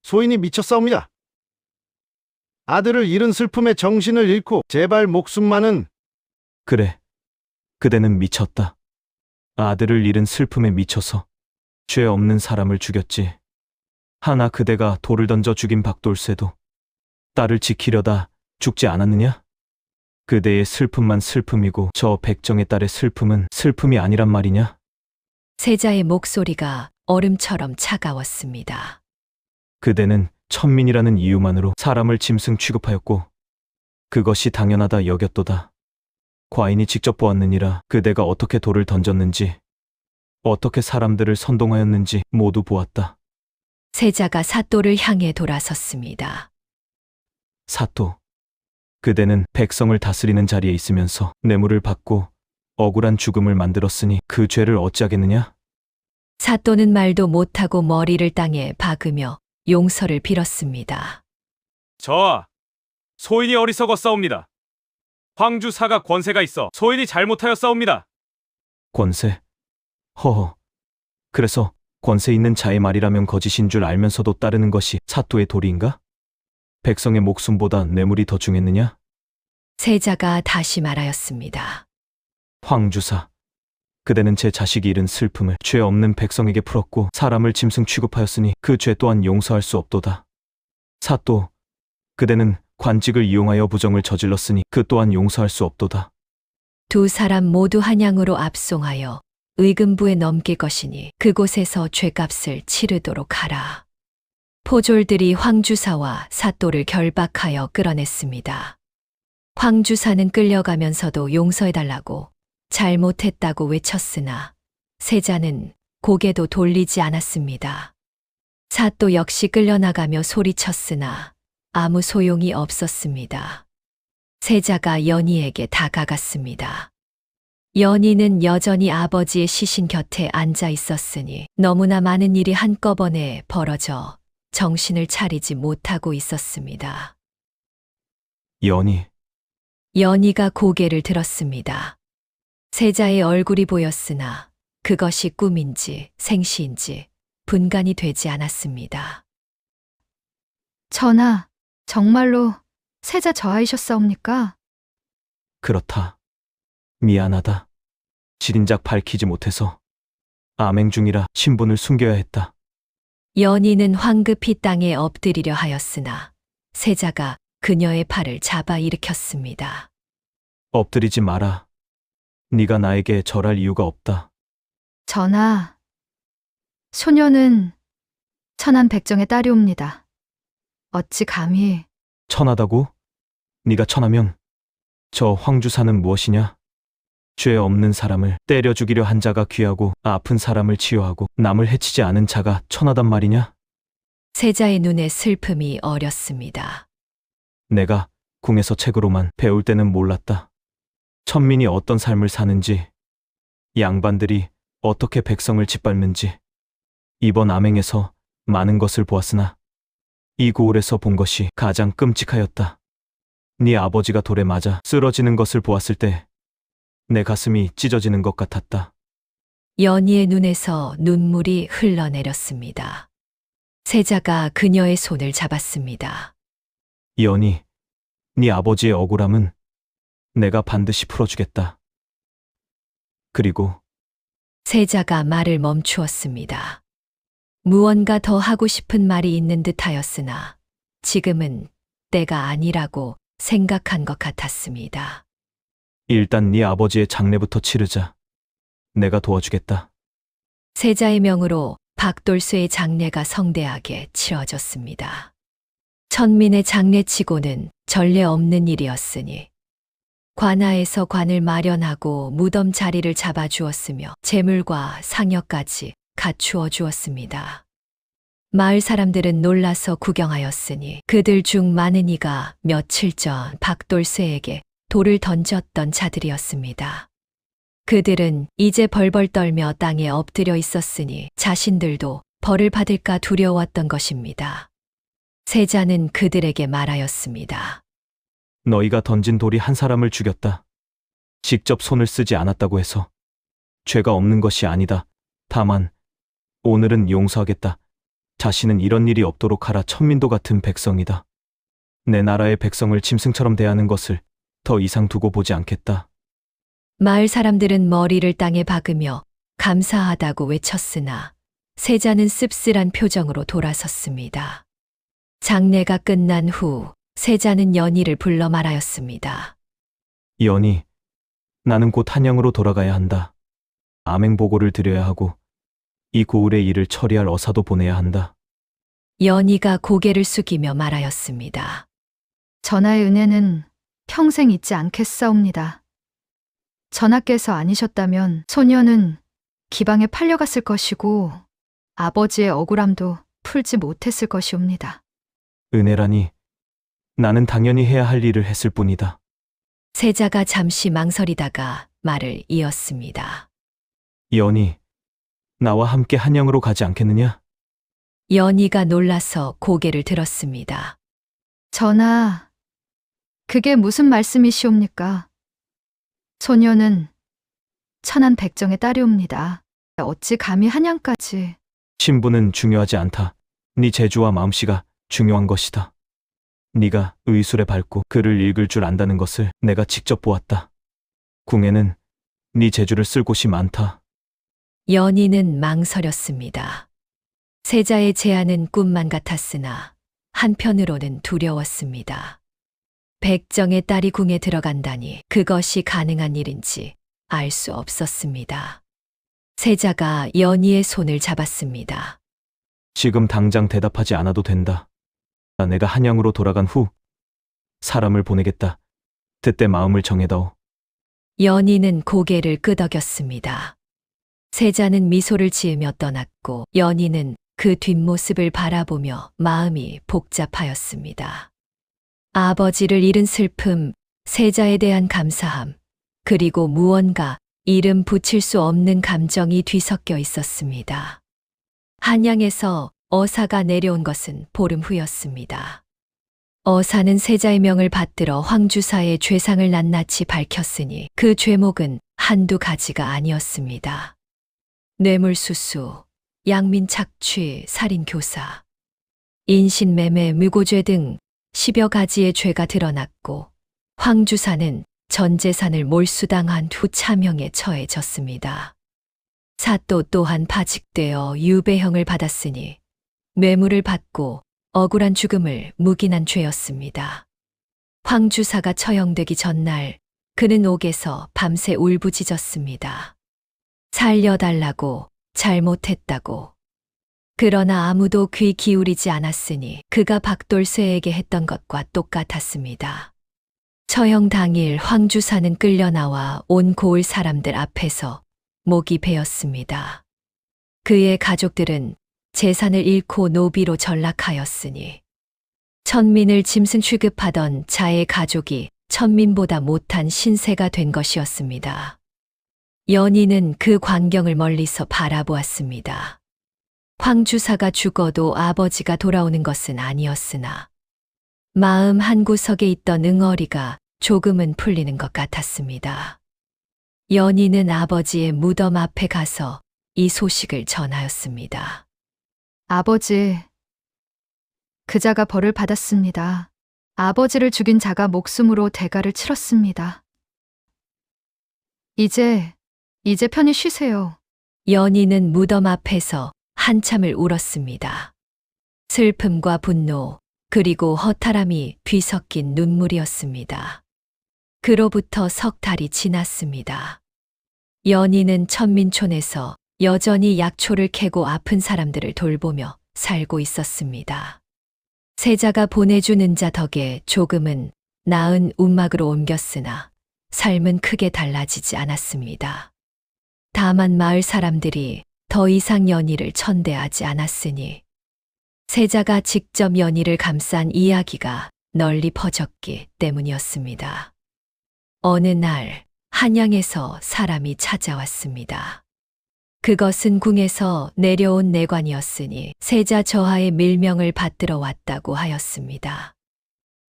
소인이 미쳤사옵니다. 아들을 잃은 슬픔에 정신을 잃고 제발 목숨만은. 그래. 그대는 미쳤다. 아들을 잃은 슬픔에 미쳐서 죄 없는 사람을 죽였지. 하나 그대가 돌을 던져 죽인 박돌쇠도 딸을 지키려다 죽지 않았느냐? 그대의 슬픔만 슬픔이고 저 백정의 딸의 슬픔은 슬픔이 아니란 말이냐? 세자의 목소리가 얼음처럼 차가웠습니다. 그대는 천민이라는 이유만으로 사람을 짐승 취급하였고 그것이 당연하다 여겼도다. 과인이 직접 보았느니라. 그대가 어떻게 돌을 던졌는지 어떻게 사람들을 선동하였는지 모두 보았다. 세자가 사또를 향해 돌아섰습니다. 사또, 그대는 백성을 다스리는 자리에 있으면서 뇌물을 받고 억울한 죽음을 만들었으니 그 죄를 어찌하겠느냐? 사또는 말도 못하고 머리를 땅에 박으며 용서를 빌었습니다. 저하, 소인이 어리석었사옵니다. 황주사가 권세가 있어 소인이 잘못하였사옵니다. 권세? 허허. 그래서 권세 있는 자의 말이라면 거짓인 줄 알면서도 따르는 것이 사또의 도리인가? 백성의 목숨보다 뇌물이 더 중했느냐? 세자가 다시 말하였습니다. 황주사, 그대는 제 자식이 잃은 슬픔을 죄 없는 백성에게 풀었고 사람을 짐승 취급하였으니 그 죄 또한 용서할 수 없도다. 사또, 그대는 관직을 이용하여 부정을 저질렀으니 그 또한 용서할 수 없도다. 두 사람 모두 한양으로 압송하여 의금부에 넘길 것이니 그곳에서 죄값을 치르도록 하라. 포졸들이 황주사와 사또를 결박하여 끌어냈습니다. 황주사는 끌려가면서도 용서해달라고 잘못했다고 외쳤으나 세자는 고개도 돌리지 않았습니다. 사또 역시 끌려나가며 소리쳤으나 아무 소용이 없었습니다. 세자가 연희에게 다가갔습니다. 연희는 여전히 아버지의 시신 곁에 앉아 있었으니 너무나 많은 일이 한꺼번에 벌어져 정신을 차리지 못하고 있었습니다. 연희, 연희가 고개를 들었습니다. 세자의 얼굴이 보였으나 그것이 꿈인지 생시인지 분간이 되지 않았습니다. 전하, 정말로 세자 저하이셨사옵니까? 그렇다. 미안하다. 진작 밝히지 못해서 암행 중이라 신분을 숨겨야 했다. 연희는 황급히 땅에 엎드리려 하였으나 세자가 그녀의 팔을 잡아 일으켰습니다. 엎드리지 마라. 네가 나에게 절할 이유가 없다. 전하, 소녀는 천한 백정의 딸이옵니다. 어찌 감히 천하다고? 네가 천하면 저 황주사는 무엇이냐? 죄 없는 사람을 때려 죽이려 한 자가 귀하고 아픈 사람을 치유하고 남을 해치지 않은 자가 천하단 말이냐? 세자의 눈에 슬픔이 어렸습니다. 내가 궁에서 책으로만 배울 때는 몰랐다. 천민이 어떤 삶을 사는지, 양반들이 어떻게 백성을 짓밟는지, 이번 암행에서 많은 것을 보았으나 이 고을에서 본 것이 가장 끔찍하였다. 네 아버지가 돌에 맞아 쓰러지는 것을 보았을 때 내 가슴이 찢어지는 것 같았다. 연희의 눈에서 눈물이 흘러내렸습니다. 세자가 그녀의 손을 잡았습니다. 연희, 네 아버지의 억울함은 내가 반드시 풀어주겠다. 그리고 세자가 말을 멈추었습니다. 무언가 더 하고 싶은 말이 있는 듯하였으나 지금은 때가 아니라고 생각한 것 같았습니다. 일단 네 아버지의 장례부터 치르자. 내가 도와주겠다. 세자의 명으로 박돌쇠의 장례가 성대하게 치러졌습니다. 천민의 장례치고는 전례 없는 일이었으니 관아에서 관을 마련하고 무덤 자리를 잡아주었으며 재물과 상여까지 갖추어 주었습니다. 마을 사람들은 놀라서 구경하였으니 그들 중 많은 이가 며칠 전 박돌쇠에게 돌을 던졌던 자들이었습니다. 그들은 이제 벌벌 떨며 땅에 엎드려 있었으니 자신들도 벌을 받을까 두려웠던 것입니다. 세자는 그들에게 말하였습니다. 너희가 던진 돌이 한 사람을 죽였다. 직접 손을 쓰지 않았다고 해서 죄가 없는 것이 아니다. 다만 오늘은 용서하겠다. 다시는 이런 일이 없도록 하라. 천민도 같은 백성이다. 내 나라의 백성을 짐승처럼 대하는 것을 더 이상 두고 보지 않겠다. 마을 사람들은 머리를 땅에 박으며 감사하다고 외쳤으나 세자는 씁쓸한 표정으로 돌아섰습니다. 장례가 끝난 후 세자는 연희를 불러 말하였습니다. 연희, 나는 곧 한양으로 돌아가야 한다. 암행 보고를 드려야 하고 이 고을의 일을 처리할 어사도 보내야 한다. 연희가 고개를 숙이며 말하였습니다. 전하의 은혜는 평생 잊지 않겠사옵니다. 전하께서 아니셨다면 소녀는 기방에 팔려갔을 것이고 아버지의 억울함도 풀지 못했을 것이옵니다. 은혜라니, 나는 당연히 해야 할 일을 했을 뿐이다. 세자가 잠시 망설이다가 말을 이었습니다. 연희, 나와 함께 한양으로 가지 않겠느냐? 연희가 놀라서 고개를 들었습니다. 전하, 그게 무슨 말씀이시옵니까? 소녀는 천한 백정의 딸이옵니다. 어찌 감히 한양까지. 신분은 중요하지 않다. 네 재주와 마음씨가 중요한 것이다. 네가 의술에 밟고 글을 읽을 줄 안다는 것을 내가 직접 보았다. 궁에는 네 재주를 쓸 곳이 많다. 연희는 망설였습니다. 세자의 제안은 꿈만 같았으나 한편으로는 두려웠습니다. 백정의 딸이 궁에 들어간다니 그것이 가능한 일인지 알 수 없었습니다. 세자가 연희의 손을 잡았습니다. 지금 당장 대답하지 않아도 된다. 내가 한양으로 돌아간 후 사람을 보내겠다. 그때 마음을 정해다오. 연희는 고개를 끄덕였습니다. 세자는 미소를 지으며 떠났고 연희는 그 뒷모습을 바라보며 마음이 복잡하였습니다. 아버지를 잃은 슬픔, 세자에 대한 감사함, 그리고 무언가 이름 붙일 수 없는 감정이 뒤섞여 있었습니다. 한양에서 어사가 내려온 것은 보름 후였습니다. 어사는 세자의 명을 받들어 황주사의 죄상을 낱낱이 밝혔으니 그 죄목은 한두 가지가 아니었습니다. 뇌물수수, 양민 착취, 살인 교사, 인신매매, 무고죄 등 10여 가지의 죄가 드러났고 황주사는 전 재산을 몰수당한 후 차명에 처해졌습니다. 사또 또한 파직되어 유배형을 받았으니 뇌물을 받고 억울한 죽음을 묵인한 죄였습니다. 황주사가 처형되기 전날 그는 옥에서 밤새 울부짖었습니다. 살려달라고, 잘못했다고. 그러나 아무도 귀 기울이지 않았으니 그가 박돌쇠에게 했던 것과 똑같았습니다. 처형 당일 황주사는 끌려나와 온 고을 사람들 앞에서 목이 베었습니다. 그의 가족들은 재산을 잃고 노비로 전락하였으니 천민을 짐승 취급하던 자의 가족이 천민보다 못한 신세가 된 것이었습니다. 연희는 그 광경을 멀리서 바라보았습니다. 황주사가 죽어도 아버지가 돌아오는 것은 아니었으나 마음 한구석에 있던 응어리가 조금은 풀리는 것 같았습니다. 연희는 아버지의 무덤 앞에 가서 이 소식을 전하였습니다. 아버지, 그 자가 벌을 받았습니다. 아버지를 죽인 자가 목숨으로 대가를 치렀습니다. 이제 편히 쉬세요. 연희는 무덤 앞에서 한참을 울었습니다. 슬픔과 분노, 그리고 허탈함이 뒤섞인 눈물이었습니다. 그로부터 석 달이 지났습니다. 연희는 천민촌에서 여전히 약초를 캐고 아픈 사람들을 돌보며 살고 있었습니다. 세자가 보내준 은자 덕에 조금은 나은 움막으로 옮겼으나 삶은 크게 달라지지 않았습니다. 다만 마을 사람들이 더 이상 연희를 천대하지 않았으니 세자가 직접 연희를 감싼 이야기가 널리 퍼졌기 때문이었습니다. 어느 날 한양에서 사람이 찾아왔습니다. 그것은 궁에서 내려온 내관이었으니 세자 저하의 밀명을 받들어 왔다고 하였습니다.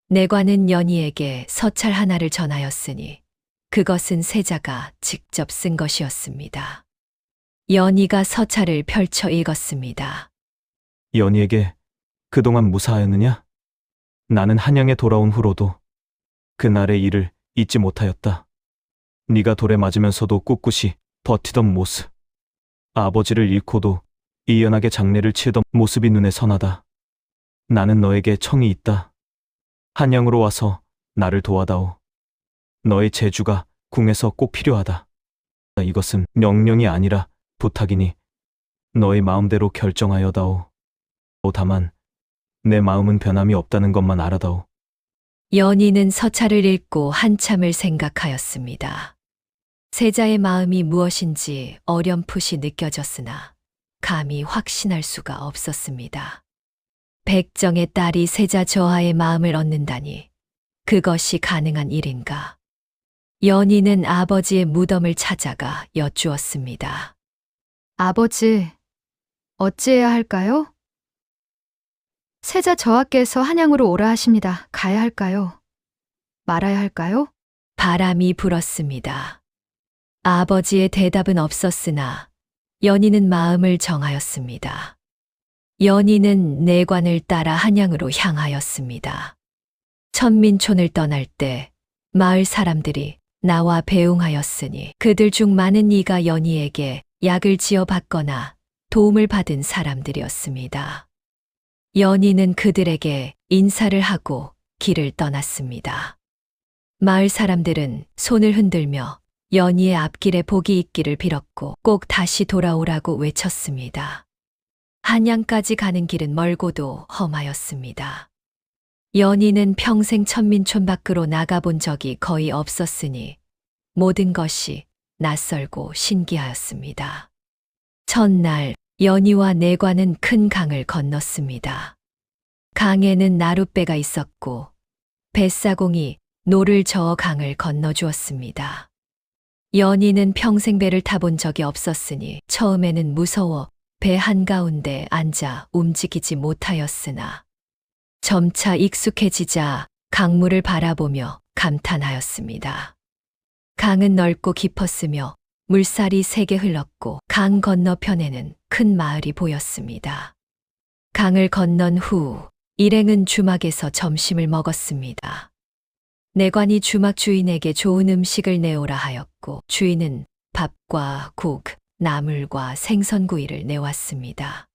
내관은 연희에게 서찰 하나를 전하였으니 그것은 세자가 직접 쓴 것이었습니다. 연희가 서찰을 펼쳐 읽었습니다. 연희에게 그동안 무사하였느냐? 나는 한양에 돌아온 후로도 그날의 일을 잊지 못하였다. 네가 돌에 맞으면서도 꿋꿋이 버티던 모습. 아버지를 잃고도 이연하게 장례를 치르던 모습이 눈에 선하다. 나는 너에게 청이 있다. 한양으로 와서 나를 도와다오. 너의 재주가 궁에서 꼭 필요하다. 이것은 명령이 아니라 부탁이니 너의 마음대로 결정하여다오. 다만 내 마음은 변함이 없다는 것만 알아다오. 연희는 서찰을 읽고 한참을 생각하였습니다. 세자의 마음이 무엇인지 어렴풋이 느껴졌으나 감히 확신할 수가 없었습니다. 백정의 딸이 세자 저하의 마음을 얻는다니 그것이 가능한 일인가? 연희는 아버지의 무덤을 찾아가 여쭈었습니다. 아버지, 어찌해야 할까요? 세자 저하께서 한양으로 오라 하십니다. 가야 할까요? 말아야 할까요? 바람이 불었습니다. 아버지의 대답은 없었으나 연희는 마음을 정하였습니다. 연희는 내관을 따라 한양으로 향하였습니다. 천민촌을 떠날 때 마을 사람들이 나와 배웅하였으니 그들 중 많은 이가 연희에게 약을 지어 받거나 도움을 받은 사람들이었습니다. 연희는 그들에게 인사를 하고 길을 떠났습니다. 마을 사람들은 손을 흔들며 연희의 앞길에 복이 있기를 빌었고 꼭 다시 돌아오라고 외쳤습니다. 한양까지 가는 길은 멀고도 험하였습니다. 연희는 평생 천민촌 밖으로 나가본 적이 거의 없었으니 모든 것이 낯설고 신기하였습니다. 첫날 연희와 내관은 큰 강을 건넜습니다. 강에는 나룻배가 있었고 뱃사공이 노를 저어 강을 건너주었습니다. 연희는 평생 배를 타본 적이 없었으니 처음에는 무서워 배 한가운데 앉아 움직이지 못하였으나 점차 익숙해지자 강물을 바라보며 감탄하였습니다. 강은 넓고 깊었으며 물살이 세게 흘렀고 강 건너편에는 큰 마을이 보였습니다. 강을 건넌 후 일행은 주막에서 점심을 먹었습니다. 내관이 주막 주인에게 좋은 음식을 내오라 하였고 주인은 밥과 국, 나물과 생선구이를 내왔습니다.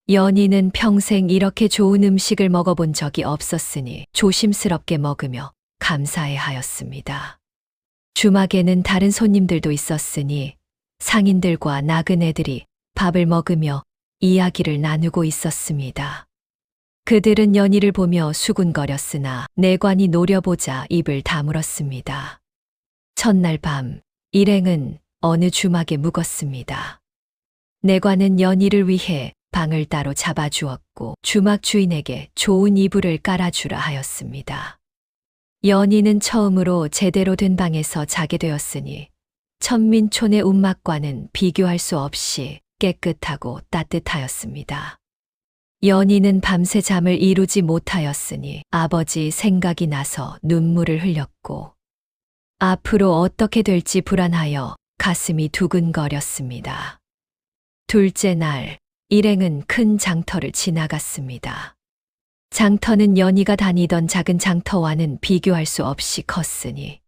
연희는 평생 이렇게 좋은 음식을 먹어본 적이 없었으니 조심스럽게 먹으며 감사해 하였습니다. 주막에는 다른 손님들도 있었으니 상인들과 나그네들이 밥을 먹으며 이야기를 나누고 있었습니다. 그들은 연희를 보며 수군거렸으나 내관이 노려보자 입을 다물었습니다. 첫날 밤 일행은 어느 주막에 묵었습니다. 내관은 연희를 위해 방을 따로 잡아주었고 주막 주인에게 좋은 이불을 깔아주라 하였습니다. 연희는 처음으로 제대로 된 방에서 자게 되었으니 천민촌의 움막과는 비교할 수 없이 깨끗하고 따뜻하였습니다. 연희는 밤새 잠을 이루지 못하였으니 아버지 생각이 나서 눈물을 흘렸고 앞으로 어떻게 될지 불안하여 가슴이 두근거렸습니다. 둘째 날 일행은 큰 장터를 지나갔습니다. 장터는 연희가 다니던 작은 장터와는 비교할 수 없이 컸으니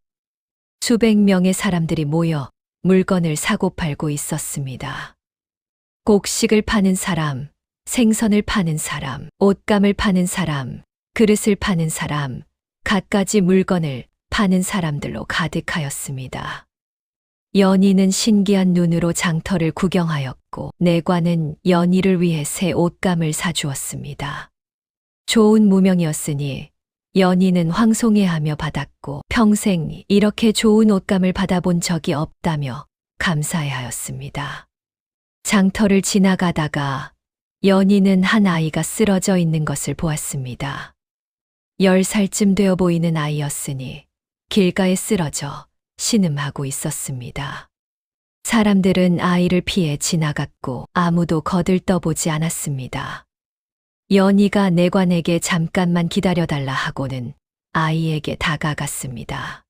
수백 명의 사람들이 모여 물건을 사고 팔고 있었습니다. 곡식을 파는 사람, 생선을 파는 사람, 옷감을 파는 사람, 그릇을 파는 사람, 갖가지 물건을 파는 사람들로 가득하였습니다. 연희는 신기한 눈으로 장터를 구경하였고 내관은 연희를 위해 새 옷감을 사주었습니다. 좋은 무명이었으니 연희는 황송해하며 받았고 평생 이렇게 좋은 옷감을 받아본 적이 없다며 감사해하였습니다. 장터를 지나가다가 연희는 한 아이가 쓰러져 있는 것을 보았습니다. 10살쯤 되어 보이는 아이였으니 길가에 쓰러져 신음하고 있었습니다. 사람들은 아이를 피해 지나갔고 아무도 거들떠보지 않았습니다. 연희가 내관에게 잠깐만 기다려달라 하고는 아이에게 다가갔습니다.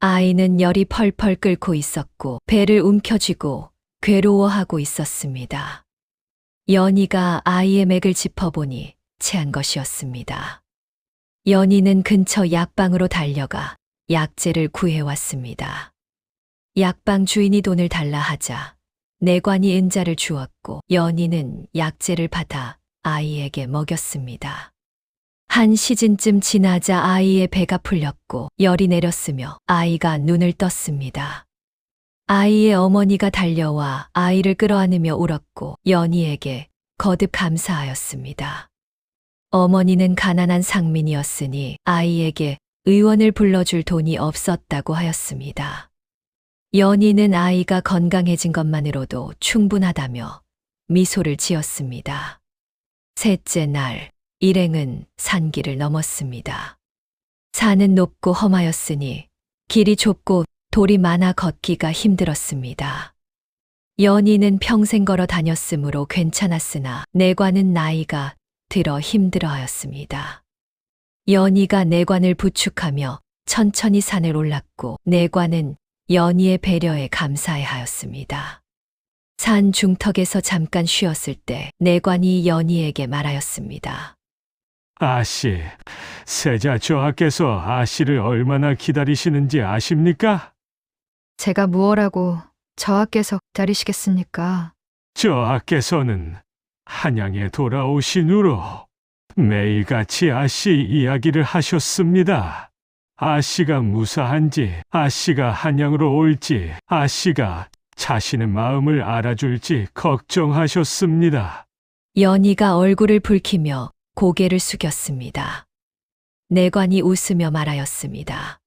아이는 열이 펄펄 끓고 있었고 배를 움켜쥐고 괴로워하고 있었습니다. 연희가 아이의 맥을 짚어보니 체한 것이었습니다. 연희는 근처 약방으로 달려가 약재를 구해왔습니다. 약방 주인이 돈을 달라 하자 내관이 은자를 주었고 연희는 약재를 받아 아이에게 먹였습니다. 한 시즌쯤 지나자 아이의 배가 풀렸고 열이 내렸으며 아이가 눈을 떴습니다. 아이의 어머니가 달려와 아이를 끌어안으며 울었고 연희에게 거듭 감사하였습니다. 어머니는 가난한 상민이었으니 아이에게 의원을 불러줄 돈이 없었다고 하였습니다. 연희는 아이가 건강해진 것만으로도 충분하다며 미소를 지었습니다. 셋째 날, 일행은 산길을 넘었습니다. 산은 높고 험하였으니 길이 좁고 돌이 많아 걷기가 힘들었습니다. 연희는 평생 걸어 다녔으므로 괜찮았으나 내관은 나이가 들어 힘들어하였습니다. 연희가 내관을 부축하며 천천히 산을 올랐고 내관은 연희의 배려에 감사해하였습니다. 산 중턱에서 잠깐 쉬었을 때 내관이 연희에게 말하였습니다. 아씨, 세자 저하께서 아씨를 얼마나 기다리시는지 아십니까? 제가 무엇라고 저하께서 기다리시겠습니까? 저하께서는 한양에 돌아오신 후로 매일같이 아씨 이야기를 하셨습니다. 아씨가 무사한지, 아씨가 한양으로 올지, 아씨가 자신의 마음을 알아줄지 걱정하셨습니다. 연희가 얼굴을 붉히며 고개를 숙였습니다. 내관이 웃으며 말하였습니다.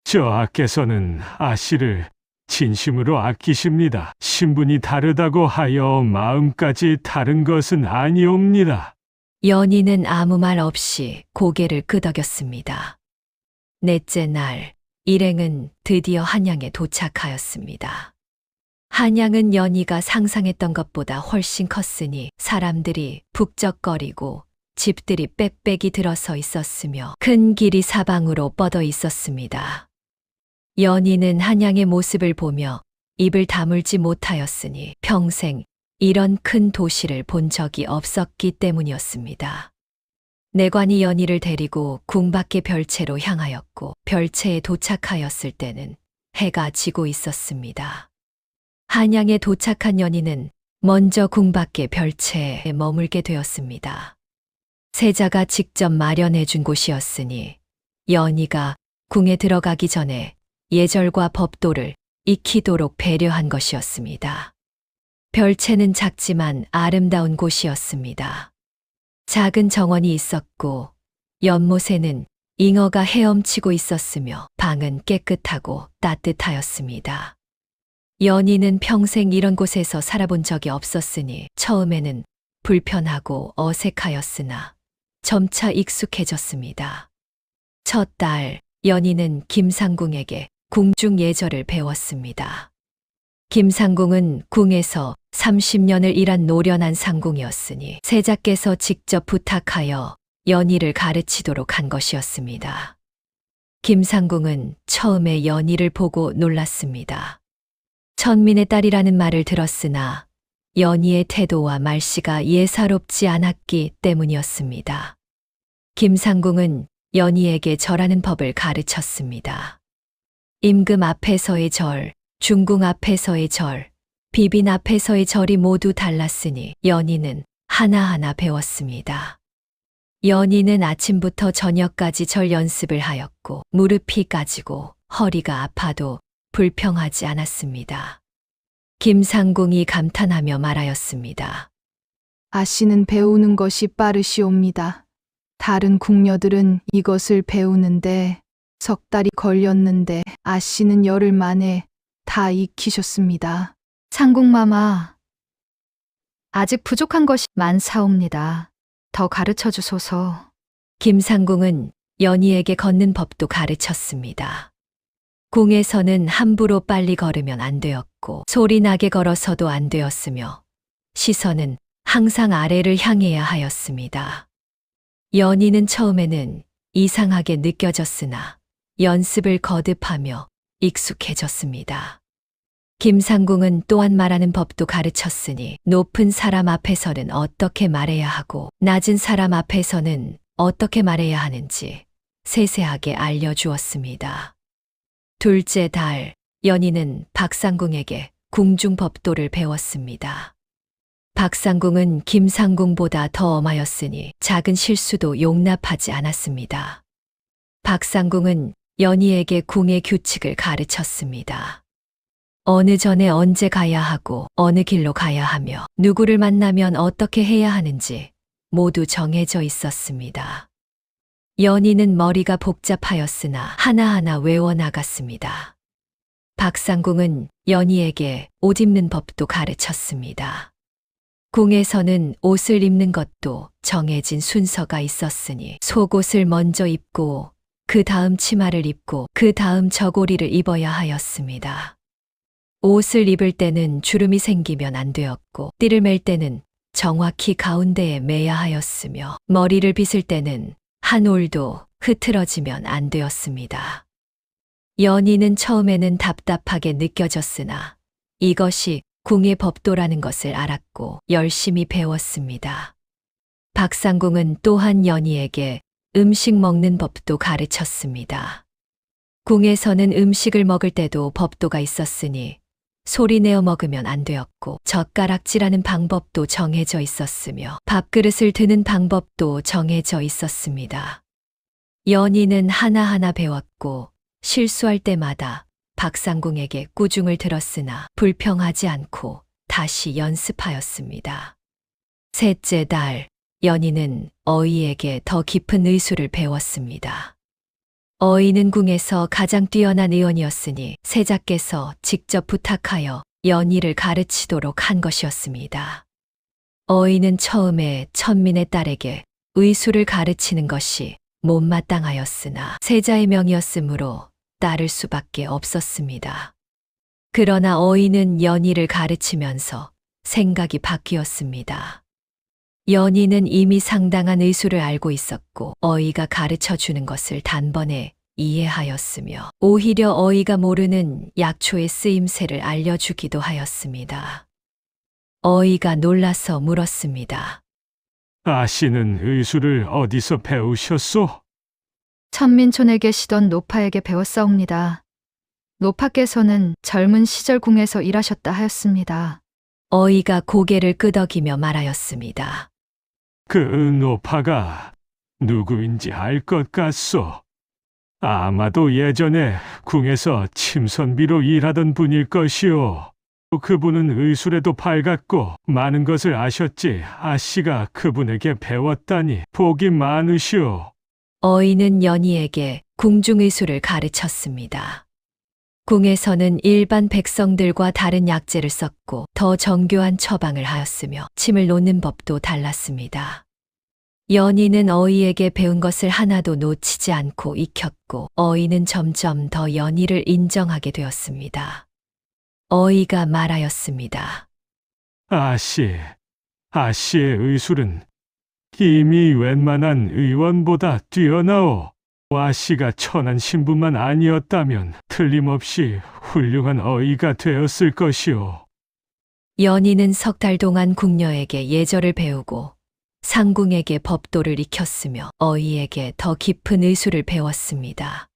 저하께서는 아씨를 진심으로 아끼십니다. 신분이 다르다고 하여 마음까지 다른 것은 아니옵니다. 연희는 아무 말 없이 고개를 끄덕였습니다. 넷째 날, 일행은 드디어 한양에 도착하였습니다. 한양은 연희가 상상했던 것보다 훨씬 컸으니 사람들이 북적거리고 집들이 빽빽이 들어서 있었으며 큰 길이 사방으로 뻗어 있었습니다. 연희는 한양의 모습을 보며 입을 다물지 못하였으니 평생 이런 큰 도시를 본 적이 없었기 때문이었습니다. 내관이 연희를 데리고 궁 밖의 별채로 향하였고 별채에 도착하였을 때는 해가 지고 있었습니다. 한양에 도착한 연희는 먼저 궁 밖의 별채에 머물게 되었습니다. 세자가 직접 마련해 준 곳이었으니 연희가 궁에 들어가기 전에 예절과 법도를 익히도록 배려한 것이었습니다. 별채는 작지만 아름다운 곳이었습니다. 작은 정원이 있었고 연못에는 잉어가 헤엄치고 있었으며 방은 깨끗하고 따뜻하였습니다. 연희는 평생 이런 곳에서 살아본 적이 없었으니 처음에는 불편하고 어색하였으나 점차 익숙해졌습니다. 첫 달, 연희는 김상궁에게 궁중 예절을 배웠습니다. 김상궁은 궁에서 30년을 일한 노련한 상궁이었으니 세자께서 직접 부탁하여 연희를 가르치도록 한 것이었습니다. 김상궁은 처음에 연희를 보고 놀랐습니다. 천민의 딸이라는 말을 들었으나 연희의 태도와 말씨가 예사롭지 않았기 때문이었습니다. 김상궁은 연희에게 절하는 법을 가르쳤습니다. 임금 앞에서의 절, 중궁 앞에서의 절, 비빈 앞에서의 절이 모두 달랐으니 연희는 하나하나 배웠습니다. 연희는 아침부터 저녁까지 절 연습을 하였고 무릎이 까지고 허리가 아파도 불평하지 않았습니다. 김상궁이 감탄하며 말하였습니다. 아씨는 배우는 것이 빠르시옵니다. 다른 궁녀들은 이것을 배우는데 석 달이 걸렸는데 아씨는 열흘 만에 다 익히셨습니다. 상궁마마, 아직 부족한 것이 많사옵니다. 더 가르쳐 주소서. 김상궁은 연희에게 걷는 법도 가르쳤습니다. 궁에서는 함부로 빨리 걸으면 안 되었고 소리 나게 걸어서도 안 되었으며 시선은 항상 아래를 향해야 하였습니다. 연희는 처음에는 이상하게 느껴졌으나 연습을 거듭하며 익숙해졌습니다. 김상궁은 또한 말하는 법도 가르쳤으니 높은 사람 앞에서는 어떻게 말해야 하고 낮은 사람 앞에서는 어떻게 말해야 하는지 세세하게 알려주었습니다. 둘째 달, 연희는 박상궁에게 궁중법도를 배웠습니다. 박상궁은 김상궁보다 더 엄하였으니 작은 실수도 용납하지 않았습니다. 박상궁은 연희에게 궁의 규칙을 가르쳤습니다. 어느 전에 언제 가야 하고 어느 길로 가야 하며 누구를 만나면 어떻게 해야 하는지 모두 정해져 있었습니다. 연희는 머리가 복잡하였으나 하나하나 외워나갔습니다. 박상궁은 연희에게 옷 입는 법도 가르쳤습니다. 궁에서는 옷을 입는 것도 정해진 순서가 있었으니 속옷을 먼저 입고 그 다음 치마를 입고 그 다음 저고리를 입어야 하였습니다. 옷을 입을 때는 주름이 생기면 안 되었고 띠를 맬 때는 정확히 가운데에 매야 하였으며 머리를 빗을 때는 한 올도 흐트러지면 안 되었습니다. 연희는 처음에는 답답하게 느껴졌으나 이것이 궁의 법도라는 것을 알았고 열심히 배웠습니다. 박상궁은 또한 연희에게 음식 먹는 법도 가르쳤습니다. 궁에서는 음식을 먹을 때도 법도가 있었으니 소리 내어 먹으면 안 되었고 젓가락질하는 방법도 정해져 있었으며 밥그릇을 드는 방법도 정해져 있었습니다. 연희는 하나하나 배웠고 실수할 때마다 박상궁에게 꾸중을 들었으나 불평하지 않고 다시 연습하였습니다. 셋째 달, 연희는 어이에게 더 깊은 의술을 배웠습니다. 어이는 궁에서 가장 뛰어난 의원이었으니 세자께서 직접 부탁하여 연희를 가르치도록 한 것이었습니다. 어이는 처음에 천민의 딸에게 의술을 가르치는 것이 못마땅하였으나 세자의 명이었으므로 따를 수밖에 없었습니다. 그러나 어이는 연희를 가르치면서 생각이 바뀌었습니다. 연희는 이미 상당한 의술을 알고 있었고 어이가 가르쳐 주는 것을 단번에 이해하였으며 오히려 어이가 모르는 약초의 쓰임새를 알려주기도 하였습니다. 어이가 놀라서 물었습니다. 아씨는 의술을 어디서 배우셨소? 천민촌에 계시던 노파에게 배웠사옵니다. 노파께서는 젊은 시절 궁에서 일하셨다 하였습니다. 어이가 고개를 끄덕이며 말하였습니다. 그 노파가 누구인지 알 것 같소. 아마도 예전에 궁에서 침선비로 일하던 분일 것이오. 그분은 의술에도 밝았고 많은 것을 아셨지 아씨가 그분에게 배웠다니 복이 많으시오. 어이는 연희에게 궁중의술을 가르쳤습니다. 궁에서는 일반 백성들과 다른 약재를 썼고 더 정교한 처방을 하였으며 침을 놓는 법도 달랐습니다. 연희는 어이에게 배운 것을 하나도 놓치지 않고 익혔고 어이는 점점 더 연희를 인정하게 되었습니다. 어이가 말하였습니다. 아씨의 의술은 이미 웬만한 의원보다 뛰어나오. 아씨가 천한 신부만 아니었다면 틀림없이 훌륭한 어이가 되었을 것이오. 연희는 석 달 동안 궁녀에게 예절을 배우고 상궁에게 법도를 익혔으며 어이에게 더 깊은 의술을 배웠습니다.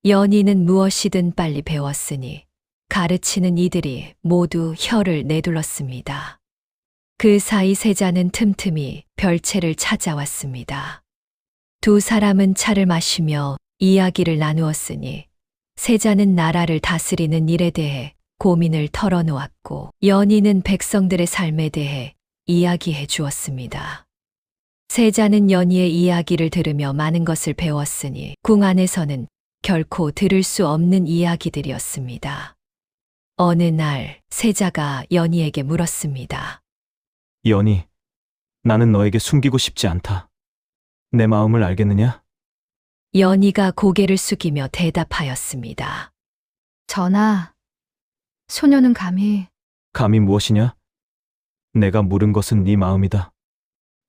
연희는 무엇이든 빨리 배웠으니 가르치는 이들이 모두 혀를 내둘렀습니다. 그 사이 세자는 틈틈이 별채를 찾아왔습니다. 두 사람은 차를 마시며 이야기를 나누었으니 세자는 나라를 다스리는 일에 대해 고민을 털어놓았고 연희는 백성들의 삶에 대해 이야기해 주었습니다. 세자는 연희의 이야기를 들으며 많은 것을 배웠으니 궁 안에서는 결코 들을 수 없는 이야기들이었습니다. 어느 날 세자가 연희에게 물었습니다. 연희, 나는 너에게 숨기고 싶지 않다. 내 마음을 알겠느냐? 연희가 고개를 숙이며 대답하였습니다. 전하, 소녀는 감히 감히 무엇이냐? 내가 물은 것은 네 마음이다.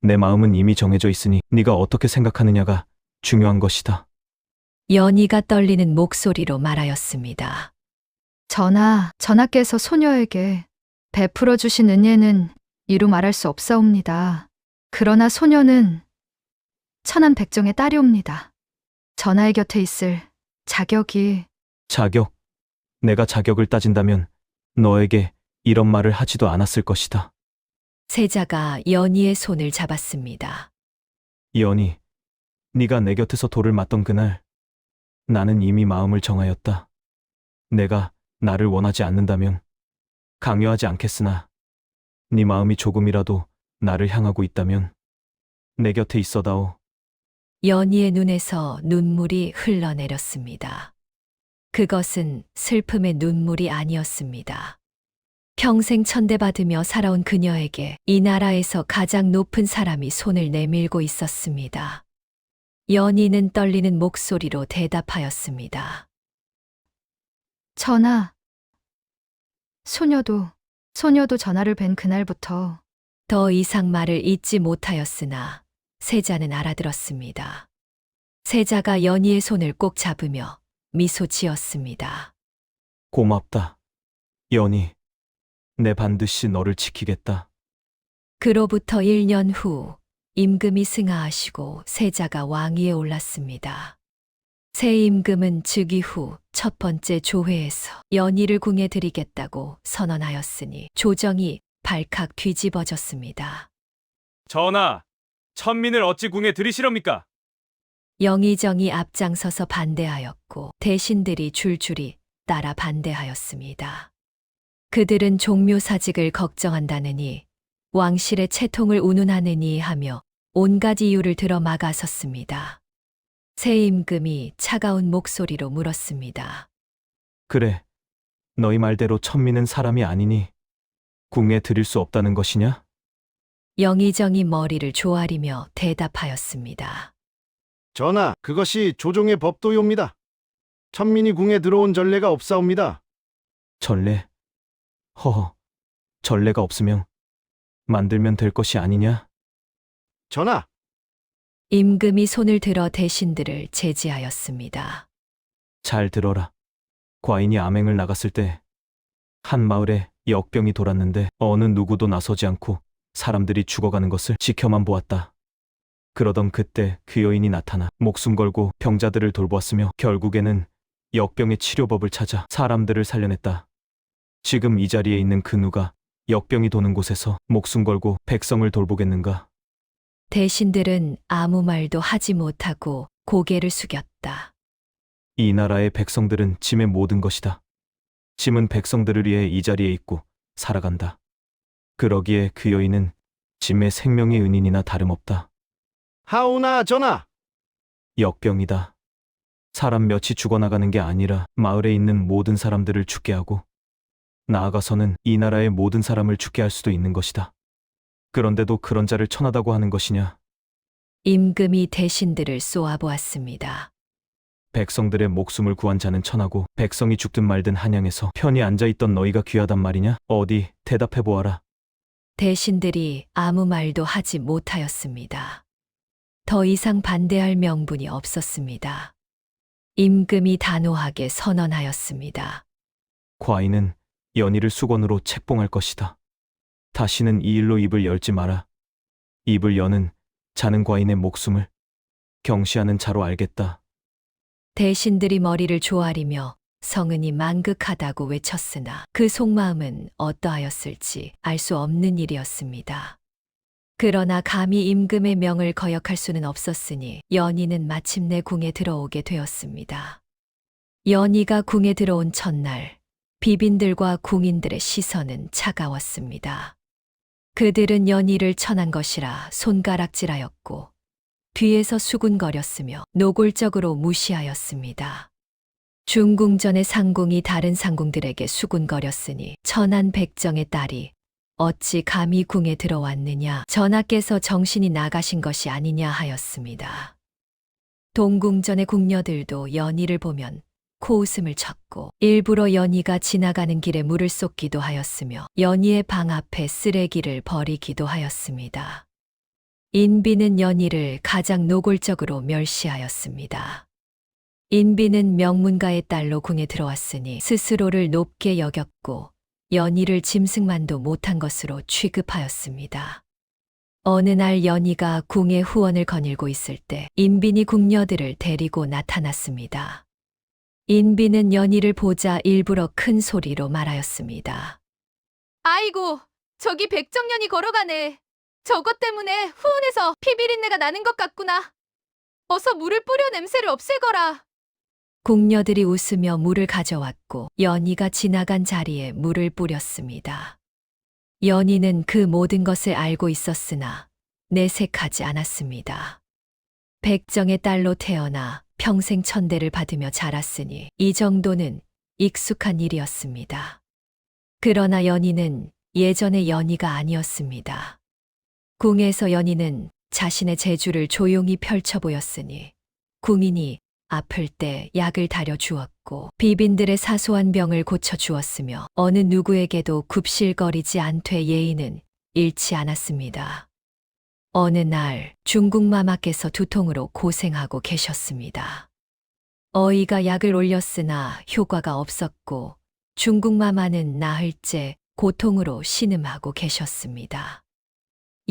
내 마음은 이미 정해져 있으니 네가 어떻게 생각하느냐가 중요한 것이다. 연희가 떨리는 목소리로 말하였습니다. 전하께서 소녀에게 베풀어 주신 은혜는 이루 말할 수 없사옵니다. 그러나 소녀는 천한 백정의 딸이옵니다. 전하의 곁에 있을 자격이 자격. 내가 자격을 따진다면 너에게 이런 말을 하지도 않았을 것이다. 세자가 연희의 손을 잡았습니다. 연희, 네가 내 곁에서 돌을 맞던 그날 나는 이미 마음을 정하였다. 내가 나를 원하지 않는다면 강요하지 않겠으나 네 마음이 조금이라도 나를 향하고 있다면 내 곁에 있어다오. 연희의 눈에서 눈물이 흘러내렸습니다. 그것은 슬픔의 눈물이 아니었습니다. 평생 천대받으며 살아온 그녀에게 이 나라에서 가장 높은 사람이 손을 내밀고 있었습니다. 연희는 떨리는 목소리로 대답하였습니다. 전하, 소녀도 전하를 뵌 그날부터 더 이상 말을 잇지 못하였으나 세자는 알아들었습니다. 세자가 연희의 손을 꼭 잡으며 미소 지었습니다. 고맙다. 연희, 내 반드시 너를 지키겠다. 그로부터 1년 후 임금이 승하하시고 세자가 왕위에 올랐습니다. 새 임금은 즉위 후 첫 번째 조회에서 연희를 궁에 들이겠다고 선언하였으니 조정이 발칵 뒤집어졌습니다. 전하, 천민을 어찌 궁에 들이시렵니까? 영의정이 앞장서서 반대하였고 대신들이 줄줄이 따라 반대하였습니다. 그들은 종묘사직을 걱정한다느니 왕실의 채통을 운운하느니 하며 온갖 이유를 들어 막아섰습니다. 새 임금이 차가운 목소리로 물었습니다. 그래, 너희 말대로 천민은 사람이 아니니 궁에 들일 수 없다는 것이냐? 영의정이 머리를 조아리며 대답하였습니다. 전하, 그것이 조종의 법도요입니다. 천민이 궁에 들어온 전례가 없사옵니다. 전례? 허허, 전례가 없으면 만들면 될 것이 아니냐? 전하, 임금이 손을 들어 대신들을 제지하였습니다. 잘 들어라. 과인이 암행을 나갔을 때 한 마을에 역병이 돌았는데 어느 누구도 나서지 않고 사람들이 죽어가는 것을 지켜만 보았다. 그러던 그때 그 여인이 나타나 목숨 걸고 병자들을 돌보았으며 결국에는 역병의 치료법을 찾아 사람들을 살려냈다. 지금 이 자리에 있는 그 누가 역병이 도는 곳에서 목숨 걸고 백성을 돌보겠는가? 대신들은 아무 말도 하지 못하고 고개를 숙였다. 이 나라의 백성들은 짐의 모든 것이다. 짐은 백성들을 위해 이 자리에 있고 살아간다. 그러기에 그 여인은 짐의 생명의 은인이나 다름없다. 하오나 전하, 역병이다. 사람 몇이 죽어나가는 게 아니라 마을에 있는 모든 사람들을 죽게 하고 나아가서는 이 나라의 모든 사람을 죽게 할 수도 있는 것이다. 그런데도 그런 자를 천하다고 하는 것이냐? 임금이 대신들을 쏘아보았습니다. 백성들의 목숨을 구한 자는 천하고 백성이 죽든 말든 한양에서 편히 앉아있던 너희가 귀하단 말이냐? 어디 대답해보아라. 대신들이 아무 말도 하지 못하였습니다. 더 이상 반대할 명분이 없었습니다. 임금이 단호하게 선언하였습니다. 과인은 연희를 수건으로 책봉할 것이다. 다시는 이 일로 입을 열지 마라. 입을 여는 자는 과인의 목숨을 경시하는 자로 알겠다. 대신들이 머리를 조아리며 성은이 망극하다고 외쳤으나 그 속마음은 어떠하였을지 알 수 없는 일이었습니다. 그러나 감히 임금의 명을 거역할 수는 없었으니 연희는 마침내 궁에 들어오게 되었습니다. 연희가 궁에 들어온 첫날, 비빈들과 궁인들의 시선은 차가웠습니다. 그들은 연희를 천한 것이라 손가락질하였고 뒤에서 수군거렸으며 노골적으로 무시하였습니다. 중궁전의 상궁이 다른 상궁들에게 수군거렸으니 천한 백정의 딸이 어찌 감히 궁에 들어왔느냐, 전하께서 정신이 나가신 것이 아니냐 하였습니다. 동궁전의 궁녀들도 연희를 보면 코웃음을 쳤고 일부러 연희가 지나가는 길에 물을 쏟기도 하였으며 연희의 방 앞에 쓰레기를 버리기도 하였습니다. 인비는 연희를 가장 노골적으로 멸시하였습니다. 인비는 명문가의 딸로 궁에 들어왔으니 스스로를 높게 여겼고 연희를 짐승만도 못한 것으로 취급하였습니다. 어느 날 연희가 궁의 후원을 거닐고 있을 때 인빈이 궁녀들을 데리고 나타났습니다. 인비는 연희를 보자 일부러 큰 소리로 말하였습니다. 아이고, 저기 백정년이 걸어가네. 저것 때문에 후운에서 피비린내가 나는 것 같구나. 어서 물을 뿌려 냄새를 없애거라. 궁녀들이 웃으며 물을 가져왔고 연희가 지나간 자리에 물을 뿌렸습니다. 연희는 그 모든 것을 알고 있었으나 내색하지 않았습니다. 백정의 딸로 태어나 평생 천대를 받으며 자랐으니 이 정도는 익숙한 일이었습니다. 그러나 연희는 예전의 연희가 아니었습니다. 궁에서 연희는 자신의 재주를 조용히 펼쳐 보였으니 궁인이 아플 때 약을 다려 주었고 비빈들의 사소한 병을 고쳐 주었으며 어느 누구에게도 굽실거리지 않되 예의는 잃지 않았습니다. 어느 날 중궁마마께서 두통으로 고생하고 계셨습니다. 어이가 약을 올렸으나 효과가 없었고 중궁마마는 나흘째 고통으로 신음하고 계셨습니다.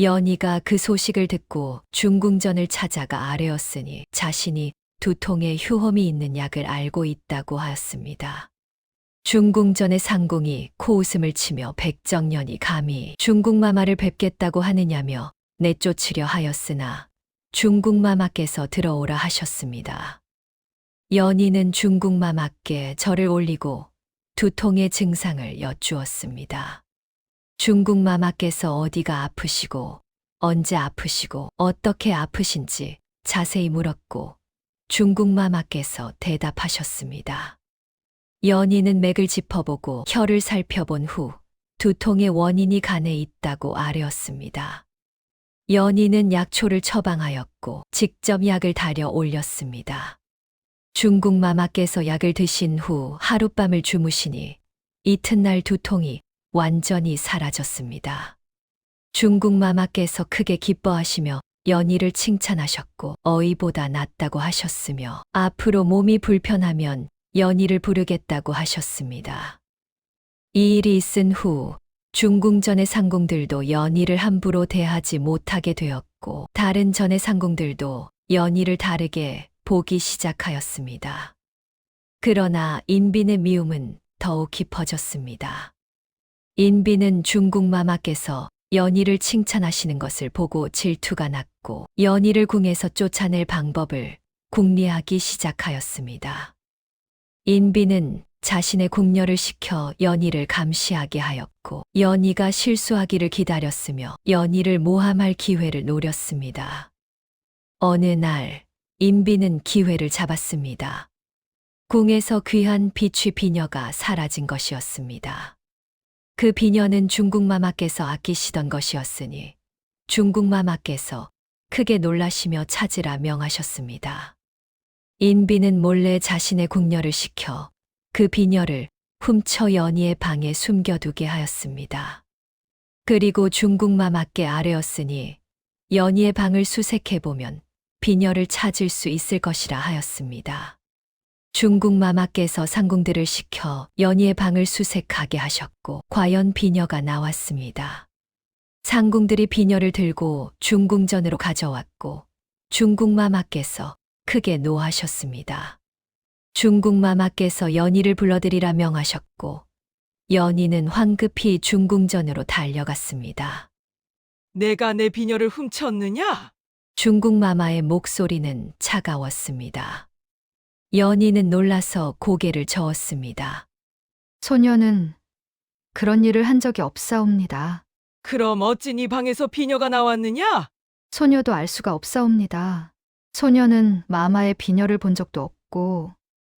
연희가 그 소식을 듣고 중궁전을 찾아가 아뢰었으니 자신이 두통에 휴험이 있는 약을 알고 있다고 하였습니다. 중궁전의 상궁이 코웃음을 치며 백정년이 감히 중궁마마를 뵙겠다고 하느냐며 내쫓으려 하였으나 중궁마마께서 들어오라 하셨습니다. 연희는 중궁마마께 절을 올리고 두통의 증상을 여쭈었습니다. 중궁마마께서 어디가 아프시고 언제 아프시고 어떻게 아프신지 자세히 물었고 중궁마마께서 대답하셨습니다. 연희는 맥을 짚어보고 혀를 살펴본 후 두통의 원인이 간에 있다고 아뢰었습니다. 연희는 약초를 처방하였고 직접 약을 다려 올렸습니다. 중궁마마께서 약을 드신 후 하룻밤을 주무시니 이튿날 두통이 완전히 사라졌습니다. 중궁마마께서 크게 기뻐하시며 연희를 칭찬하셨고 어이보다 낫다고 하셨으며 앞으로 몸이 불편하면 연희를 부르겠다고 하셨습니다. 이 일이 있은 후 중궁전의 상궁들도 연희를 함부로 대하지 못하게 되었고 다른 전의 상궁들도 연희를 다르게 보기 시작하였습니다. 그러나 인빈의 미움은 더욱 깊어졌습니다. 인빈은 중궁마마께서 연희를 칭찬하시는 것을 보고 질투가 났고 연희를 궁에서 쫓아낼 방법을 궁리하기 시작하였습니다. 인빈은 자신의 궁녀를 시켜 연희를 감시하게 하였고 연희가 실수하기를 기다렸으며 연희를 모함할 기회를 노렸습니다. 어느 날 인빈은 기회를 잡았습니다. 궁에서 귀한 비취 비녀가 사라진 것이었습니다. 그 비녀는 중궁마마께서 아끼시던 것이었으니 중궁마마께서 크게 놀라시며 찾으라 명하셨습니다. 인빈은 몰래 자신의 궁녀를 시켜 그 비녀를 훔쳐 연희의 방에 숨겨두게 하였습니다. 그리고 중궁마마께 아뢰었으니 연희의 방을 수색해보면 비녀를 찾을 수 있을 것이라 하였습니다. 중궁마마께서 상궁들을 시켜 연희의 방을 수색하게 하셨고 과연 비녀가 나왔습니다. 상궁들이 비녀를 들고 중궁전으로 가져왔고 중궁마마께서 크게 노하셨습니다. 중궁마마께서 연희를 불러들이라 명하셨고 연희는 황급히 중궁전으로 달려갔습니다. 내가 내 비녀를 훔쳤느냐? 중궁마마의 목소리는 차가웠습니다. 연희는 놀라서 고개를 저었습니다. 소녀는 그런 일을 한 적이 없사옵니다. 그럼 어찌 네 방에서 비녀가 나왔느냐? 소녀도 알 수가 없사옵니다. 소녀는 마마의 비녀를 본 적도 없고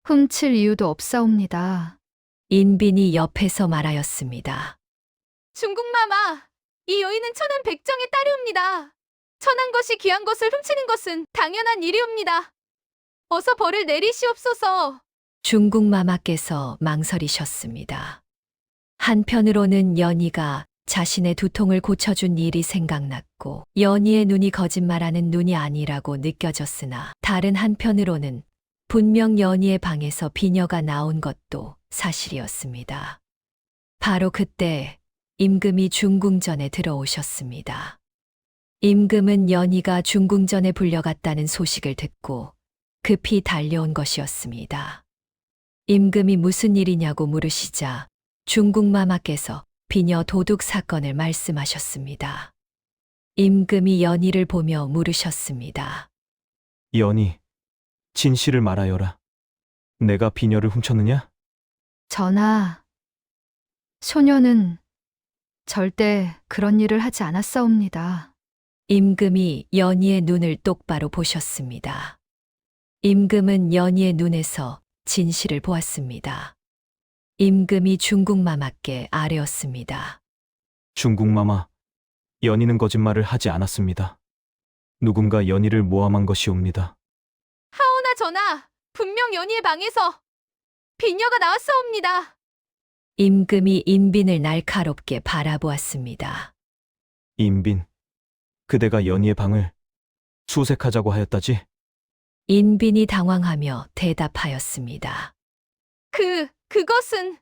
훔칠 이유도 없사옵니다. 인빈이 옆에서 말하였습니다. 중궁마마, 이 여인은 천한 백정의 딸이옵니다. 천한 것이 귀한 것을 훔치는 것은 당연한 일이옵니다. 어서 벌을 내리시옵소서. 중궁마마께서 망설이셨습니다. 한편으로는 연희가 자신의 두통을 고쳐준 일이 생각났고 연희의 눈이 거짓말하는 눈이 아니라고 느껴졌으나 다른 한편으로는 분명 연희의 방에서 비녀가 나온 것도 사실이었습니다. 바로 그때 임금이 중궁전에 들어오셨습니다. 임금은 연희가 중궁전에 불려갔다는 소식을 듣고 급히 달려온 것이었습니다. 임금이 무슨 일이냐고 물으시자 중궁마마께서 비녀 도둑 사건을 말씀하셨습니다. 임금이 연희를 보며 물으셨습니다. 연희, 진실을 말하여라. 내가 비녀를 훔쳤느냐? 전하, 소녀는 절대 그런 일을 하지 않았사옵니다. 임금이 연희의 눈을 똑바로 보셨습니다. 임금은 연희의 눈에서 진실을 보았습니다. 임금이 중궁마마께 아뢰었습니다. 중궁마마, 연희는 거짓말을 하지 않았습니다. 누군가 연희를 모함한 것이옵니다. 하오나 전하, 분명 연희의 방에서 비녀가 나왔사옵니다. 임금이 인빈을 날카롭게 바라보았습니다. 인빈, 그대가 연희의 방을 수색하자고 하였다지? 인빈이 당황하며 대답하였습니다. 그것은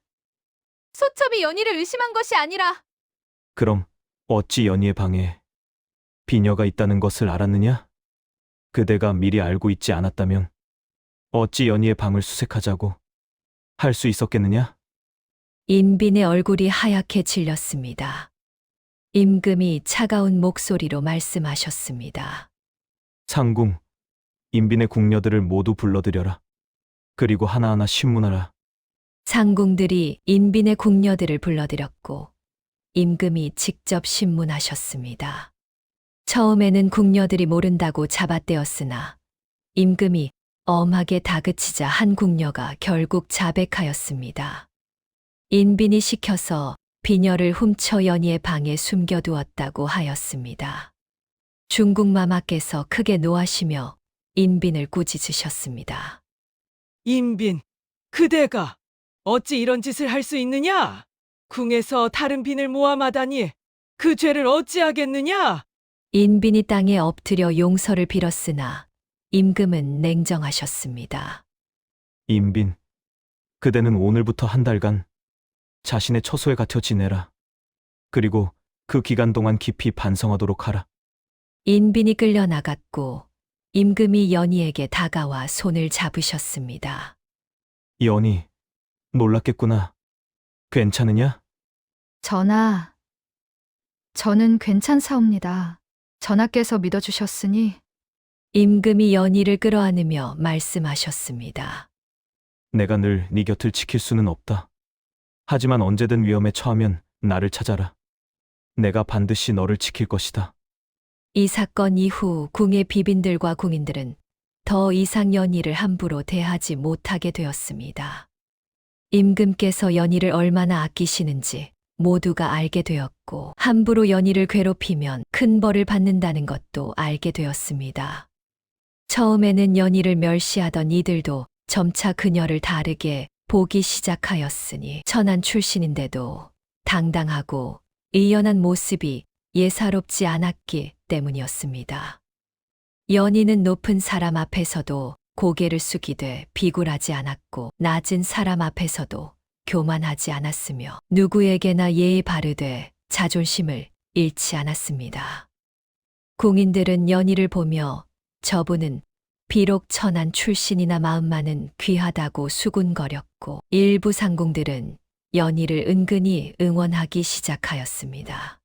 소첩이 연희를 의심한 것이 아니라 그럼 어찌 연희의 방에 비녀가 있다는 것을 알았느냐? 그대가 미리 알고 있지 않았다면 어찌 연희의 방을 수색하자고 할 수 있었겠느냐? 인빈의 얼굴이 하얗게 질렸습니다. 임금이 차가운 목소리로 말씀하셨습니다. 상궁, 인빈의 궁녀들을 모두 불러들여라. 그리고 하나하나 신문하라. 상궁들이 인빈의 궁녀들을 불러들였고 임금이 직접 신문하셨습니다. 처음에는 궁녀들이 모른다고 잡아떼었으나 임금이 엄하게 다그치자 한 궁녀가 결국 자백하였습니다. 인빈이 시켜서 비녀를 훔쳐 연희의 방에 숨겨두었다고 하였습니다. 중궁마마께서 크게 노하시며 인빈을 꾸짖으셨습니다. 인빈, 그대가 어찌 이런 짓을 할 수 있느냐? 궁에서 다른 빈을 모함하다니 그 죄를 어찌하겠느냐? 인빈이 땅에 엎드려 용서를 빌었으나 임금은 냉정하셨습니다. 인빈, 그대는 오늘부터 한 달간 자신의 처소에 갇혀 지내라. 그리고 그 기간 동안 깊이 반성하도록 하라. 인빈이 끌려나갔고 임금이 연희에게 다가와 손을 잡으셨습니다. 연희, 놀랐겠구나. 괜찮으냐? 전하, 저는 괜찮사옵니다. 전하께서 믿어주셨으니 임금이 연희를 끌어안으며 말씀하셨습니다. 내가 늘 네 곁을 지킬 수는 없다. 하지만 언제든 위험에 처하면 나를 찾아라. 내가 반드시 너를 지킬 것이다. 이 사건 이후 궁의 비빈들과 궁인들은 더 이상 연희를 함부로 대하지 못하게 되었습니다. 임금께서 연희를 얼마나 아끼시는지 모두가 알게 되었고 함부로 연희를 괴롭히면 큰 벌을 받는다는 것도 알게 되었습니다. 처음에는 연희를 멸시하던 이들도 점차 그녀를 다르게 보기 시작하였으니 천한 출신인데도 당당하고 의연한 모습이 예사롭지 않았기 때문이었습니다. 연희는 높은 사람 앞에서도 고개를 숙이되 비굴하지 않았고 낮은 사람 앞에서도 교만하지 않았으며 누구에게나 예의 바르되 자존심을 잃지 않았습니다. 궁인들은 연희를 보며 저분은 비록 천한 출신이나 마음만은 귀하다고 수군거렸고 일부 상궁들은 연희를 은근히 응원하기 시작하였습니다.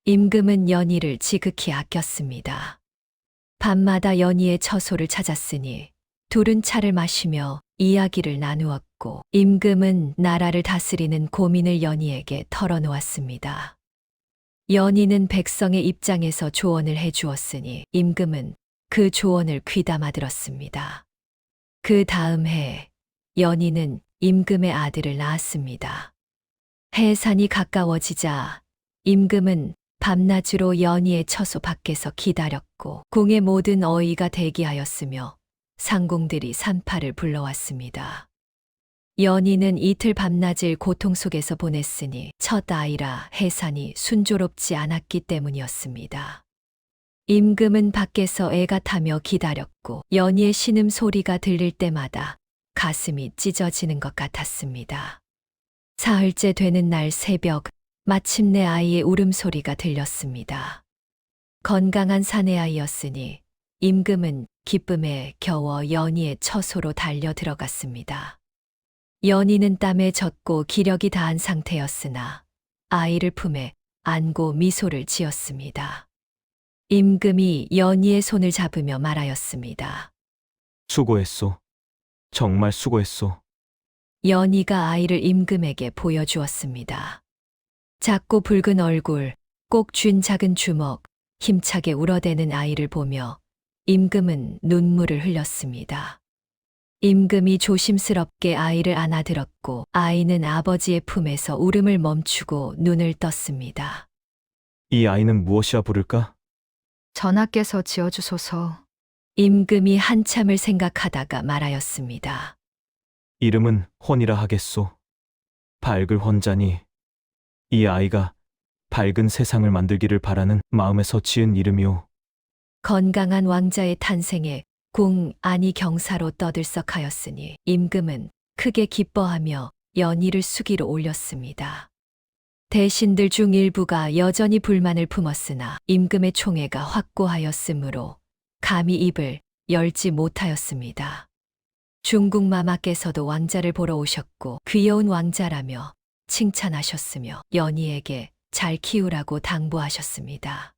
임금은 연희를 지극히 아꼈습니다. 밤마다 연희의 처소를 찾았으니 둘은 차를 마시며 이야기를 나누었고 임금은 나라를 다스리는 고민을 연희에게 털어놓았습니다. 연희는 백성의 입장에서 조언을 해주었으니 임금은 그 조언을 귀담아 들었습니다. 그 다음 해 연희는 임금의 아들을 낳았습니다. 해산이 가까워지자 임금은 밤낮으로 연희의 처소 밖에서 기다렸고 궁의 모든 어의가 대기하였으며 상궁들이 산파를 불러왔습니다. 연희는 이틀 밤낮을 고통 속에서 보냈으니 첫 아이라 해산이 순조롭지 않았기 때문이었습니다. 임금은 밖에서 애가 타며 기다렸고 연희의 신음 소리가 들릴 때마다 가슴이 찢어지는 것 같았습니다. 사흘째 되는 날 새벽 마침내 아이의 울음소리가 들렸습니다. 건강한 사내아이였으니 임금은 기쁨에 겨워 연희의 처소로 달려 들어갔습니다. 연희는 땀에 젖고 기력이 다한 상태였으나 아이를 품에 안고 미소를 지었습니다. 임금이 연희의 손을 잡으며 말하였습니다. 수고했소. 정말 수고했소. 연희가 아이를 임금에게 보여주었습니다. 작고 붉은 얼굴, 꼭 쥔 작은 주먹, 힘차게 울어대는 아이를 보며 임금은 눈물을 흘렸습니다. 임금이 조심스럽게 아이를 안아들었고 아이는 아버지의 품에서 울음을 멈추고 눈을 떴습니다. 이 아이는 무엇이라 부를까? 전하께서 지어주소서. 임금이 한참을 생각하다가 말하였습니다. 이름은 혼이라 하겠소. 밝을 혼자니 이 아이가 밝은 세상을 만들기를 바라는 마음에서 지은 이름이오. 건강한 왕자의 탄생에 궁 안이 경사로 떠들썩하였으니 임금은 크게 기뻐하며 연희를 수기로 올렸습니다. 대신들 중 일부가 여전히 불만을 품었으나 임금의 총애가 확고하였으므로 감히 입을 열지 못하였습니다. 중국 마마께서도 왕자를 보러 오셨고 귀여운 왕자라며 칭찬하셨으며 연희에게 잘 키우라고 당부하셨습니다.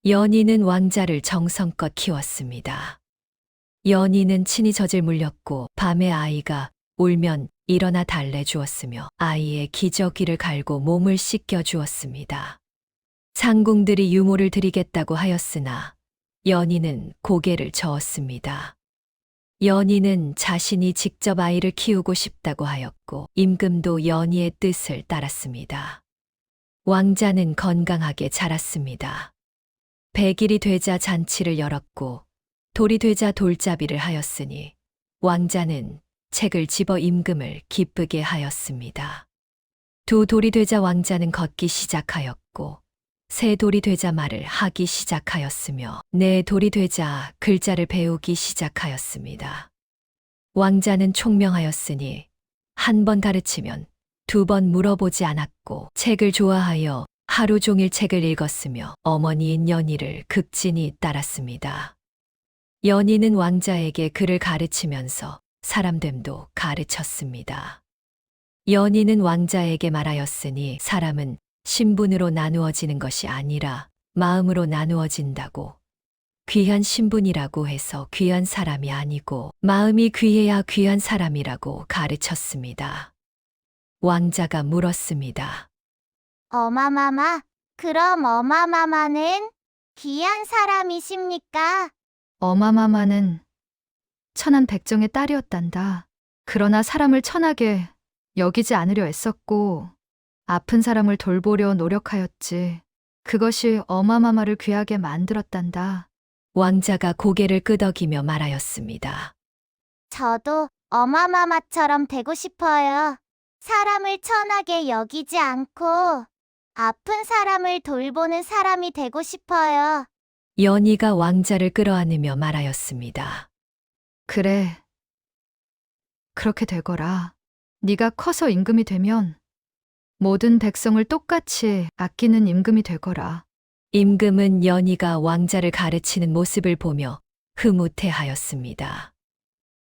연희는 왕자를 정성껏 키웠습니다. 연희는 친히 젖을 물렸고 밤에 아이가 울면 일어나 달래주었으며 아이의 기저귀를 갈고 몸을 씻겨 주었습니다. 상궁들이 유모를 드리겠다고 하였으나 연희는 고개를 저었습니다. 연희는 자신이 직접 아이를 키우고 싶다고 하였고 임금도 연희의 뜻을 따랐습니다. 왕자는 건강하게 자랐습니다. 100일이 되자 잔치를 열었고 돌이 되자 돌잡이를 하였으니 왕자는 책을 집어 임금을 기쁘게 하였습니다. 2 돌이 되자 왕자는 걷기 시작하였고 3 돌이 되자 말을 하기 시작하였으며 4 돌이 되자 글자를 배우기 시작하였습니다. 왕자는 총명하였으니 1번 가르치면 2번 물어보지 않았고 책을 좋아하여 하루 종일 책을 읽었으며 어머니인 연희를 극진히 따랐습니다. 연희는 왕자에게 글을 가르치면서 사람됨도 가르쳤습니다. 연희는 왕자에게 말하였으니 사람은 신분으로 나누어지는 것이 아니라 마음으로 나누어진다고. 귀한 신분이라고 해서 귀한 사람이 아니고 마음이 귀해야 귀한 사람이라고 가르쳤습니다. 왕자가 물었습니다. 어마마마, 그럼 어마마마는 귀한 사람이십니까? 어마마마는 천한 백정의 딸이었단다. 그러나 사람을 천하게 여기지 않으려 애썼고 아픈 사람을 돌보려 노력하였지. 그것이 어마마마를 귀하게 만들었단다. 왕자가 고개를 끄덕이며 말하였습니다. 저도 어마마마처럼 되고 싶어요. 사람을 천하게 여기지 않고 아픈 사람을 돌보는 사람이 되고 싶어요. 연희가 왕자를 끌어안으며 말하였습니다. 그래. 그렇게 되거라. 네가 커서 임금이 되면 모든 백성을 똑같이 아끼는 임금이 되거라. 임금은 연희가 왕자를 가르치는 모습을 보며 흐뭇해하였습니다.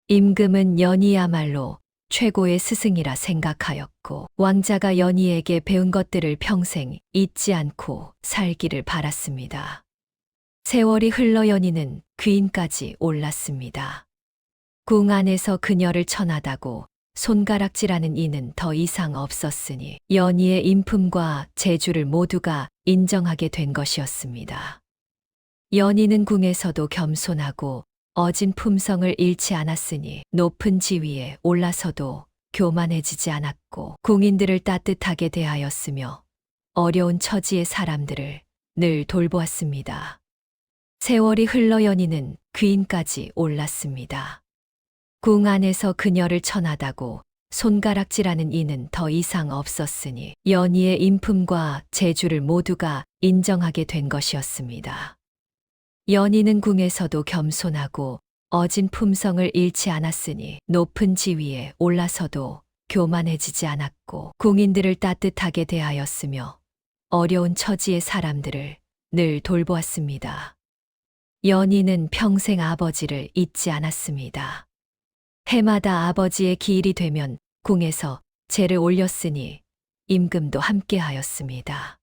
임금은 연희야말로 최고의 스승이라 생각하였고 왕자가 연희에게 배운 것들을 평생 잊지 않고 살기를 바랐습니다. 세월이 흘러 연희는 귀인까지 올랐습니다. 궁 안에서 그녀를 천하다고 손가락질하는 이는 더 이상 없었으니 연희의 인품과 재주를 모두가 인정하게 된 것이었습니다. 연희는 궁에서도 겸손하고 어진 품성을 잃지 않았으니 높은 지위에 올라서도 교만해지지 않았고 궁인들을 따뜻하게 대하였으며 어려운 처지의 사람들을 늘 돌보았습니다. 세월이 흘러 연희는 귀인까지 올랐습니다. 궁 안에서 그녀를 천하다고 손가락질하는 이는 더 이상 없었으니 연희의 인품과 재주를 모두가 인정하게 된 것이었습니다. 연희는 궁에서도 겸손하고 어진 품성을 잃지 않았으니 높은 지위에 올라서도 교만해지지 않았고 궁인들을 따뜻하게 대하였으며 어려운 처지의 사람들을 늘 돌보았습니다. 연희는 평생 아버지를 잊지 않았습니다. 해마다 아버지의 기일이 되면 궁에서 제를 올렸으니 임금도 함께하였습니다.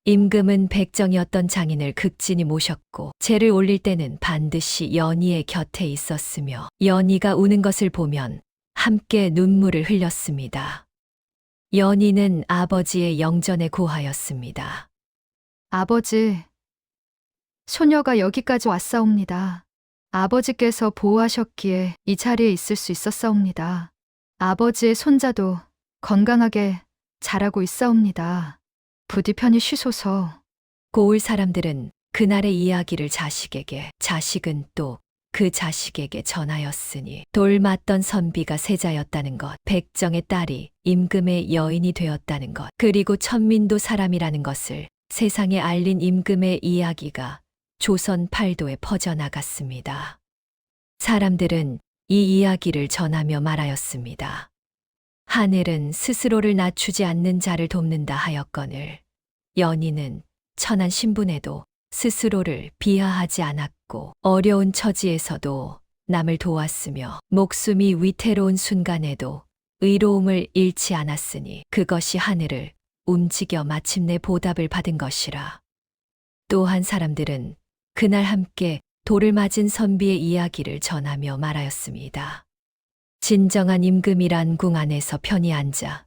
임금은 백정이었던 장인을 극진히 모셨고 제를 올릴 때는 반드시 연희의 곁에 있었으며 연희가 우는 것을 보면 함께 눈물을 흘렸습니다. 연희는 아버지의 영전에 고하였습니다. 아버지, 소녀가 여기까지 왔사옵니다. 아버지께서 보호하셨기에 이 자리에 있을 수 있었사옵니다. 아버지의 손자도 건강하게 자라고 있사옵니다. 부디 편히 쉬소서. 고을 사람들은 그날의 이야기를 자식에게, 자식은 또 그 자식에게 전하였으니 돌 맞던 선비가 세자였다는 것, 백정의 딸이 임금의 여인이 되었다는 것, 그리고 천민도 사람이라는 것을 세상에 알린 임금의 이야기가 조선 팔도에 퍼져나갔습니다. 사람들은 이 이야기를 전하며 말하였습니다. 하늘은 스스로를 낮추지 않는 자를 돕는다 하였거늘 연희는 천한 신분에도 스스로를 비하하지 않았고 어려운 처지에서도 남을 도왔으며 목숨이 위태로운 순간에도 의로움을 잃지 않았으니 그것이 하늘을 움직여 마침내 보답을 받은 것이라. 또한 사람들은 그날 함께 돌을 맞은 선비의 이야기를 전하며 말하였습니다. 진정한 임금이란 궁 안에서 편히 앉아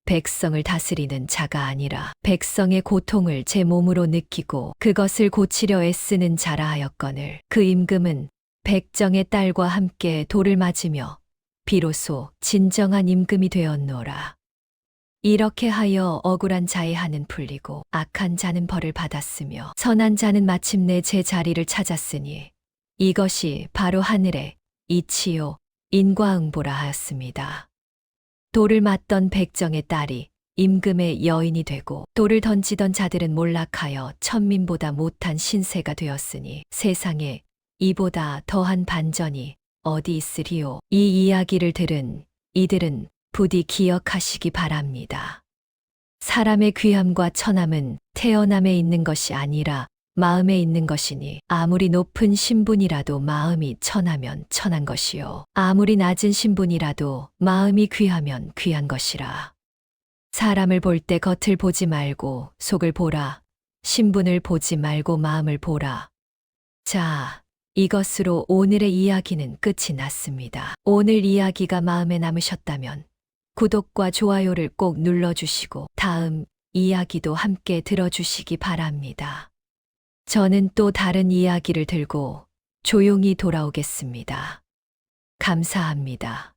백성을 다스리는 자가 아니라 백성의 고통을 제 몸으로 느끼고 그것을 고치려 애쓰는 자라 하였거늘 그 임금은 백정의 딸과 함께 돌을 맞으며 비로소 진정한 임금이 되었노라. 이렇게 하여 억울한 자의 한은 풀리고 악한 자는 벌을 받았으며 선한 자는 마침내 제 자리를 찾았으니 이것이 바로 하늘의 이치요 인과응보라 하였습니다. 돌을 맞던 백정의 딸이 임금의 여인이 되고 돌을 던지던 자들은 몰락하여 천민보다 못한 신세가 되었으니 세상에 이보다 더한 반전이 어디 있으리요. 이 이야기를 들은 이들은 부디 기억하시기 바랍니다. 사람의 귀함과 천함은 태어남에 있는 것이 아니라 마음에 있는 것이니 아무리 높은 신분이라도 마음이 천하면 천한 것이요. 아무리 낮은 신분이라도 마음이 귀하면 귀한 것이라. 사람을 볼 때 겉을 보지 말고 속을 보라. 신분을 보지 말고 마음을 보라. 자, 이것으로 오늘의 이야기는 끝이 났습니다. 오늘 이야기가 마음에 남으셨다면 구독과 좋아요를 꼭 눌러주시고 다음 이야기도 함께 들어주시기 바랍니다. 저는 또 다른 이야기를 들고 조용히 돌아오겠습니다. 감사합니다.